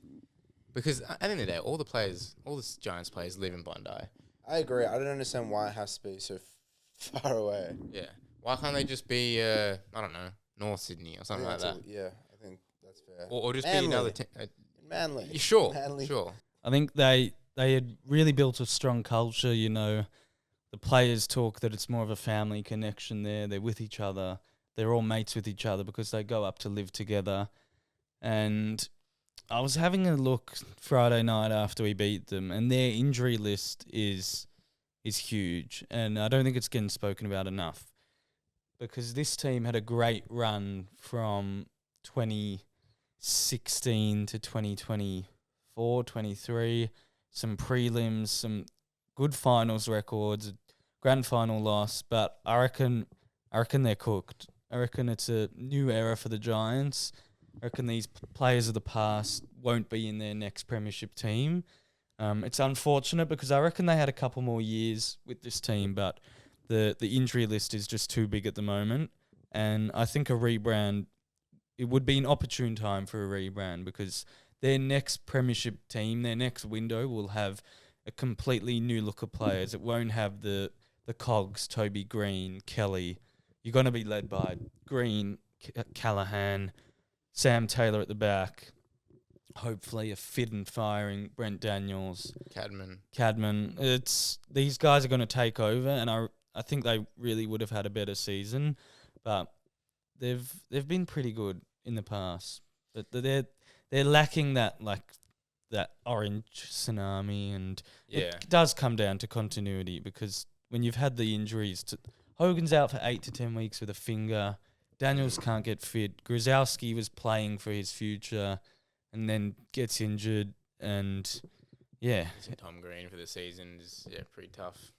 Because at the end of the day, all the Giants players live in Bondi. I agree. I don't understand why it has to be so far away. Yeah. Why can't they just be, I don't know, North Sydney or something like that? Yeah, I think that's fair. Or just Manly. be another Manly. Yeah, sure. Manly. Sure. I think they had really built a strong culture. You know, the players talk that it's more of a family connection there. They're with each other. They're all mates with each other because they go up to live together. And I was having a look Friday night after we beat them, and their injury list is huge. And I don't think it's getting spoken about enough, because this team had a great run from 2016 to 2024, 23, some prelims, some good finals records, grand final loss, but I reckon they're cooked. I reckon it's a new era for the Giants. I reckon these players of the past won't be in their next premiership team. It's unfortunate because I reckon they had a couple more years with this team, but the injury list is just too big at the moment. And I think a rebrand, it would be an opportune time for a rebrand, because their next premiership team, their next window will have a completely new look of players. It won't have the cogs, Toby Green, Kelly. You're going to be led by Green, Callahan, Sam Taylor at the back, hopefully a fit and firing Brent Daniels. Cadman. These guys are going to take over, and I think they really would have had a better season, but they've been pretty good in the past. But they're lacking that orange tsunami, and it does come down to continuity, because when you've had the injuries, Hogan's out for 8 to 10 weeks with a finger. Daniels can't get fit. Grozowski was playing for his future and then gets injured, and Tom Green for the season is pretty tough.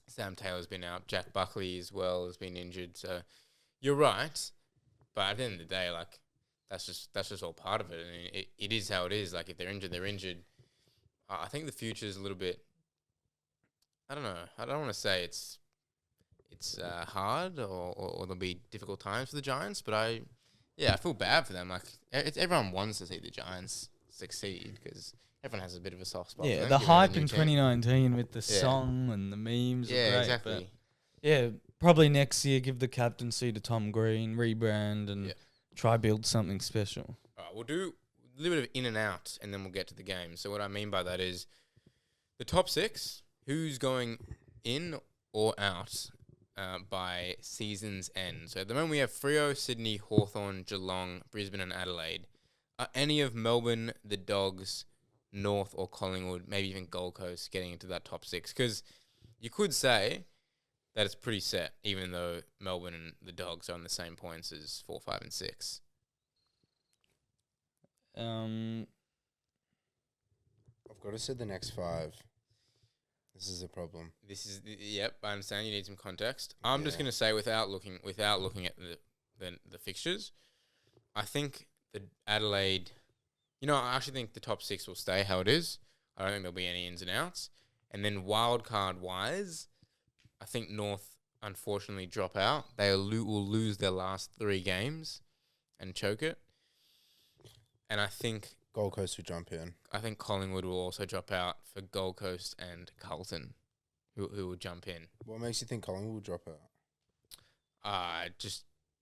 Sam Taylor's been out. Jack Buckley as well has been injured. So you're right, but at the end of the day, that's just all part of it. I mean, it is how it is. Like, if they're injured, they're injured. I think the future is a little bit. I don't know. I don't want to say it's hard or there'll be difficult times for the Giants, but I feel bad for them. Like, everyone wants to see the Giants succeed, because everyone has a bit of a soft spot. Yeah, the hype in 2019 with the song and the memes. Yeah, great, exactly. But probably next year give the captaincy to Tom Green, rebrand, and try build something special. All right, we'll do a little bit of in and out, and then we'll get to the game. So what I mean by that is the top 6, who's going in or out by season's end. So at the moment we have Freo, Sydney, Hawthorn, Geelong, Brisbane and Adelaide. Are any of Melbourne, the Dogs, North or Collingwood, maybe even Gold Coast, getting into that top 6? Because you could say that it's pretty set, even though Melbourne and the Dogs are on the same points as 4, 5 and 6. I've got to say the next 5. This is a problem. I understand you need some context. I'm just going to say, without looking at the fixtures, I think the Adelaide, I actually think the top 6 will stay how it is. I don't think there'll be any ins and outs. And then wildcard wise, I think North unfortunately drop out. They will lose their last 3 games and choke it. And I think Gold Coast will jump in. I think Collingwood will also drop out for Gold Coast and Carlton, who will jump in. What makes you think Collingwood will drop out? I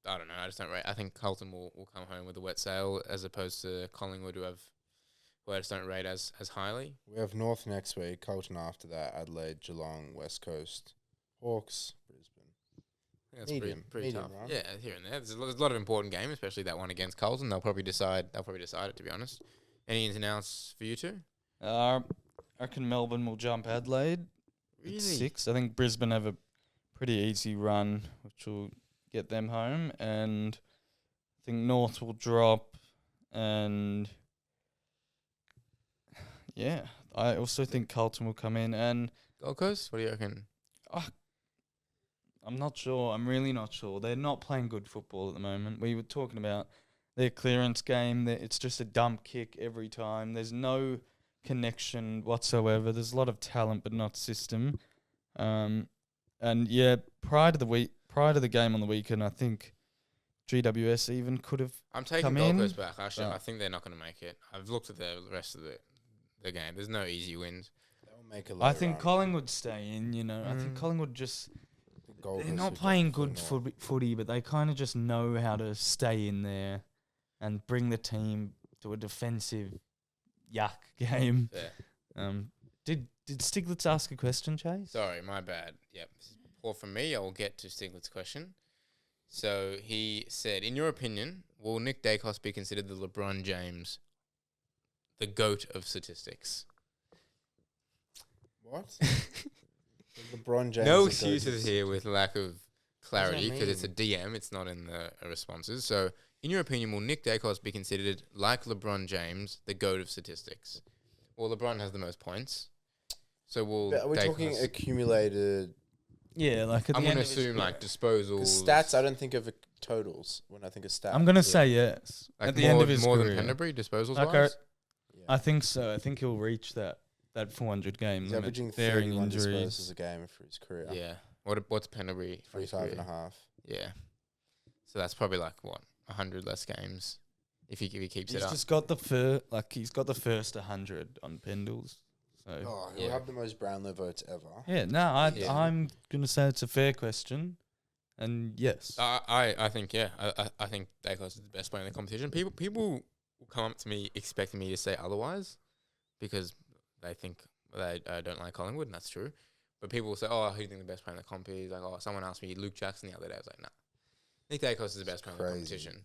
don't know. I just don't rate. I think Carlton will come home with a wet sail, as opposed to Collingwood, who I just don't rate as highly. We have North next week, Carlton after that, Adelaide, Geelong, West Coast, Hawks, Brisbane. That's pretty tough. Right? Yeah, here and there. There's a lot of important games, especially that one against Carlton. They'll probably decide it, to be honest. Any ins and outs for you two? I reckon Melbourne will jump Adelaide. Really? At 6. I think Brisbane have a pretty easy run, which will get them home, and I think North will drop, and yeah, I also think Carlton will come in, and Gold Coast, what do you reckon? I'm not sure. I'm really not sure. They're not playing good football at the moment. We were talking about their clearance game. It's just a dump kick every time. There's no connection whatsoever. There's a lot of talent, but not system. And yeah, prior to the game on the weekend, I think GWS even could have. I'm taking come Gold in, Coast back. Actually, but- I think they're not going to make it. I've looked at the rest of the game. There's no easy wins. They'll make a I think Collingwood stay in. I think Collingwood just. They're not playing good footy, but they kind of just know how to stay in there and bring the team to a defensive yuck game. Yeah. Did Stiglitz ask a question, Chase? Sorry, my bad. Yep. This is poor from me. I will get to Stiglitz's question. So he said, in your opinion, will Nick Dacos be considered the LeBron James, the GOAT of statistics? What? LeBron James. No is excuses here with lack of clarity that because it's a DM. It's not in the responses. So, in your opinion, will Nick Dacos be considered, like LeBron James, the GOAT of statistics? Well, LeBron has the most points. So will But are we Dacos. talking accumulated? Yeah, like at I'm the going end to of his assume like career. disposals. Stats, I don't think of totals when I think of stats. I'm gonna say yes. Like at the end of his more career, than Pendlebury disposals Like wise. I think so. I think he'll reach that 400 game He's limit, averaging bearing 31 injuries. disposals a game for his career. Yeah. What's Pendlebury for his 35 and a career? half. Yeah. So that's probably like 100 less games if he keeps He's it up. just got he's got the first 100 on Pendles. So Oh, he'll Yeah. have the most Brownlow votes ever. yeah, no, Yeah. I'm gonna say it's a fair question, and yes, I think I think Dacos is the best player in the competition. People will come up to me expecting me to say otherwise because they think they don't like Collingwood, and that's true. But people will say, "Oh, who do you think the best player in the comp is?" Like, "Oh, someone asked me Luke Jackson the other day." I was like, "Nah, Nick Dacos is the best player in the crazy. competition."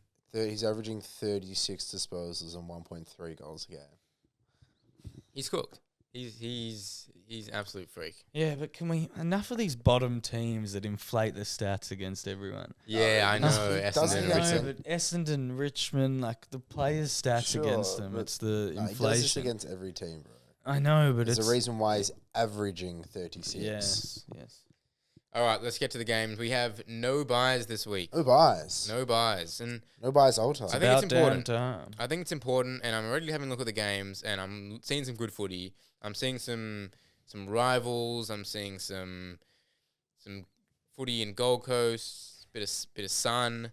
He's averaging 36 disposals and 1.3 goals a game. He's cooked. He's absolute freak. yeah. But can we enough of these bottom teams that inflate the stats against everyone? Yeah, I know. doesn't Essendon he and have Richmond. But Essendon, Richmond, like the players' stats Sure, against them, but it's the No, he does this inflation. against every team, bro. I know, but There's it's a reason why he's averaging 36. yes. All right, let's get to the games. We have no buys this week. No buys. No buys, and No buys all time. I think it's About damn important. time. I think it's important, and I'm already having a look at the games, and I'm seeing some good footy. I'm seeing some rivals. I'm seeing some footy in Gold Coast, bit of sun.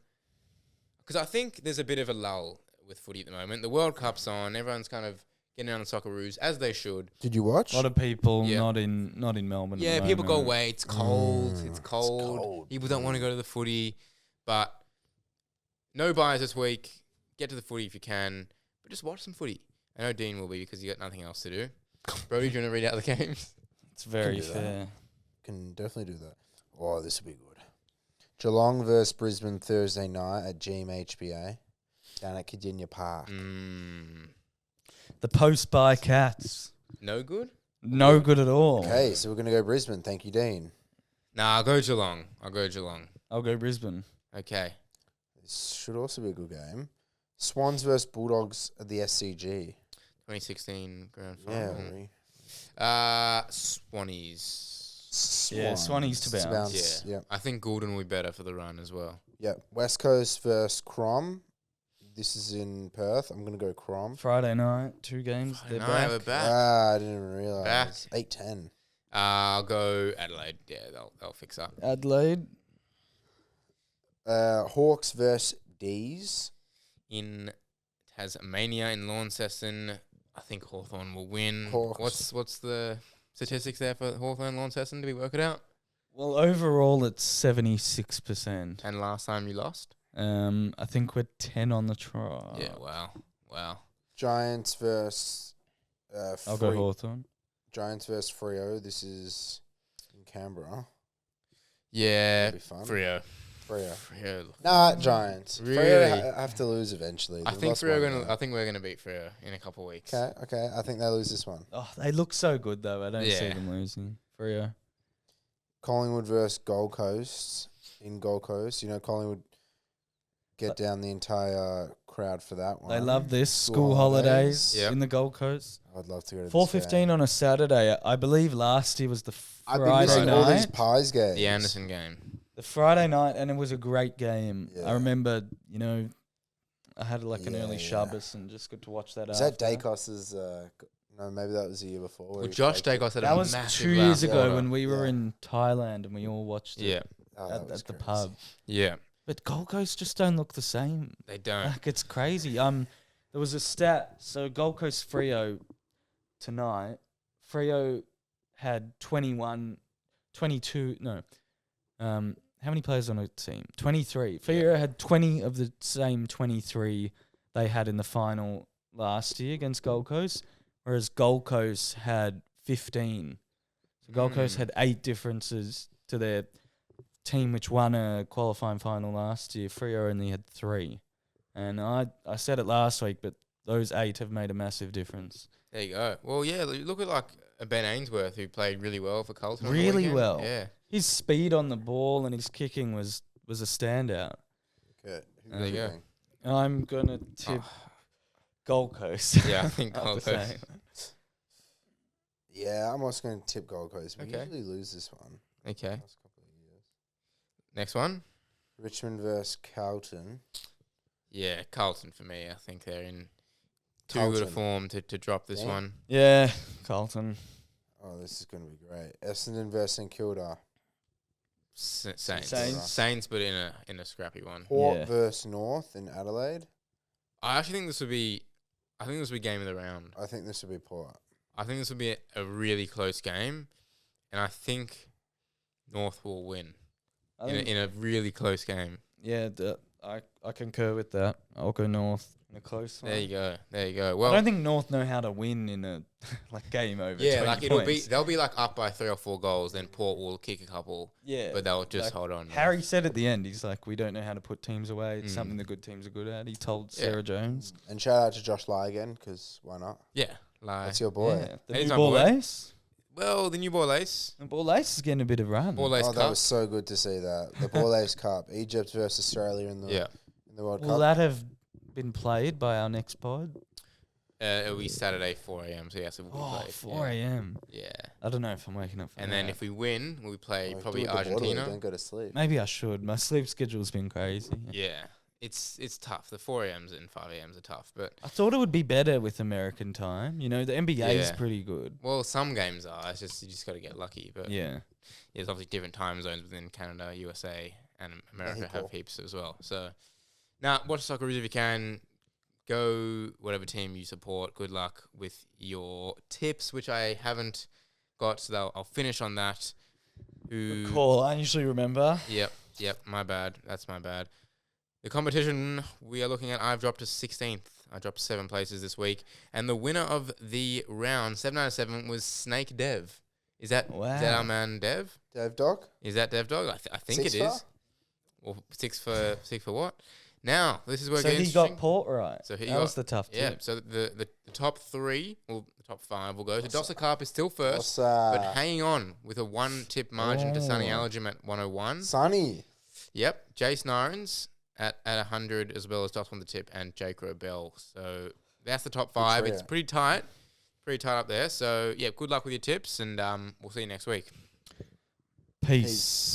Because I think there's a bit of a lull with footy at the moment. The World Cup's on. Everyone's kind of getting on the Socceroos as they should. Did you watch? A lot of people Yeah. not in Melbourne. Yeah, at the people go moment. away. It's cold. Mm, It's it's cold. cold. People don't want to go to the footy, but no buys this week. Get to the footy if you can, but just watch some footy. I know Dean will be because you got nothing else to do. Brodie, do you want to read out the games? It's very do that. fair. Can definitely do that. Oh, this will be good. Geelong versus Brisbane Thursday night at GMHBA down at Cardinia Park. The post-buy Cats, No good? no good at all. Okay, so we're going to go Brisbane. Thank you, Dean. Nah, I'll go Geelong. I'll go Brisbane. Okay. This should also be a good game. Swans versus Bulldogs at the SCG. 2016 grand Yeah. final. Swannies. Yeah, Swannies to bounce. Yeah. I think Goulden will be better for the run as well. Yeah. West Coast versus Crom. This is in Perth. I'm going to go Crom. Friday night, 2 games. Friday They're night, back. we're back. I didn't even realise. Back. 8-10. I'll go Adelaide. Yeah, they'll fix up. Adelaide. Hawks versus D's. In Tasmania, in Launceston, I think Hawthorn will win. Hawks. What's the statistics there for Hawthorn Launceston? Did we work it out? Well, overall, it's 76%. And last time you lost? I think we're 10 on the try. Yeah, wow. Giants versus I'll go Hawthorn. Giants versus Freo. This is in Canberra. Yeah, That'll be fun. Freo. Freo. Nah, Giants. Really? Freo have to lose eventually. I They've think lost one game. I think we're gonna beat Freo in a couple of weeks. Okay. I think they lose this one. Oh, they look so good, though. I don't see Yeah. them losing. Freo. Collingwood versus Gold Coast in Gold Coast. Collingwood get down the entire crowd for that one. They love this. School holidays Yep. in the Gold Coast. I'd love to go to 4:15 on a Saturday. I believe last year was the I've been Friday missing all these night. Pies games. The Anderson game. The Friday night, and it was a great game. Yeah. I remember, I had an early Yeah. Shabbos and just got to watch that. Is that after. Dacos's? No, maybe that was the year before. Well, Josh Dacos had That a was massive 2 years lap ago order. when we were Yeah. in Thailand and we all watched it Yeah, at the pub. yeah, But Gold Coast just don't look the same. they don't. Like, it's crazy. There was a stat. So Gold Coast Freo tonight, Freo had 22. No, how many players on a team? 23. Freo had 20 of the same 23 they had in the final last year against Gold Coast, whereas Gold Coast had 15. So Gold Coast had 8 differences to their team, which won a qualifying final last year. Freo only had 3. And I said it last week, but those 8 have made a massive difference. There you go. Well, yeah, look at like a Ben Ainsworth who played really well for Carlton. on the Really weekend. well. Yeah. His speed on the ball and his kicking was a standout. Okay. There you go. I'm going to tip Gold Coast. Yeah, I think I'll Gold have to Coast. say. Yeah, I'm also going to tip Gold Coast. We Okay. usually lose this one. Okay. Last couple of years. Next one. Richmond versus Carlton. Yeah, Carlton for me. I think they're in too Carlton. good a form to drop this Yeah. one. Yeah, Carlton. Oh, this is going to be great. Essendon versus St Kilda. Saints. Saints. Saints, but in a scrappy one. Port Yeah. versus North in Adelaide. I actually think this would be. I think this would be game of the round. I think this will be Port. I think this would be a really close game, and I think North will win I think, in a really close game. yeah, I concur with that. I'll go North in a close one. There you go. There you go. I Well, don't think North know how to win in a game over 20 like points. they'll be like up by 3 or 4 goals, then Port will kick a couple, Yeah, but they'll just like hold on. Harry said at the end, he's like, we don't know how to put teams away. It's Mm. something the good teams are good at. He told Yeah. Sarah Jones. And shout out to Josh Lai again, because why not? Yeah, like That's your boy. Yeah, the He's new my ball boy. ace. well, the new ball ace, The ball ace is getting a bit of run. ball ace Oh, that cup. was so good to see that. The Ball Ace Cup. Egypt versus Australia in the Yeah, in the World Will Cup. that have been played by our next pod? it'll be Saturday 4 a.m. So yes, it will be Oh, played. 4 a.m. Yeah, I don't know if I'm waking up for and that. then if we win, we'll play Oh, probably do it the Waterloo, Argentina. Don't go to sleep. Maybe I should. My sleep schedule's been crazy. Yeah, it's tough. The 4 a.m.s and 5 a.m.s are tough, but I thought it would be better with American time. The NBA is Yeah. pretty good. well, some games are. It's just you just got to get lucky. But Yeah. there's obviously different time zones within Canada, USA, and America Mexico. have heaps as well. So now watch Socceroos if you can. Go whatever team you support. Good luck with your tips, which I haven't got, so I'll finish on that. Good call. I usually remember. Yep, my bad. That's my bad. The competition we are looking at, I've dropped to 16th. I dropped 7 places this week. And the winner of the round, 7 out of 7, was Snake Dev. Is that Wow. our man Dev? Dave Dog? Is that Dev Dog? I think Six it for? is. Well, 6 for what? Now, this is where it So gets he interesting. got Port right. So he that got- was the tough Yeah, tip. so the top 3, well, the top 5 will go. So Dossa Carp is still first, What's but hanging on with a 1-tip margin to Sunny Oh. Allergem at 101. Sonny. Yep, Jace Nirons at 100, as well as Doss on the tip and Jake Robel. So that's the top 5. It's trio. pretty tight up there. So yeah, good luck with your tips, and we'll see you next week. Peace.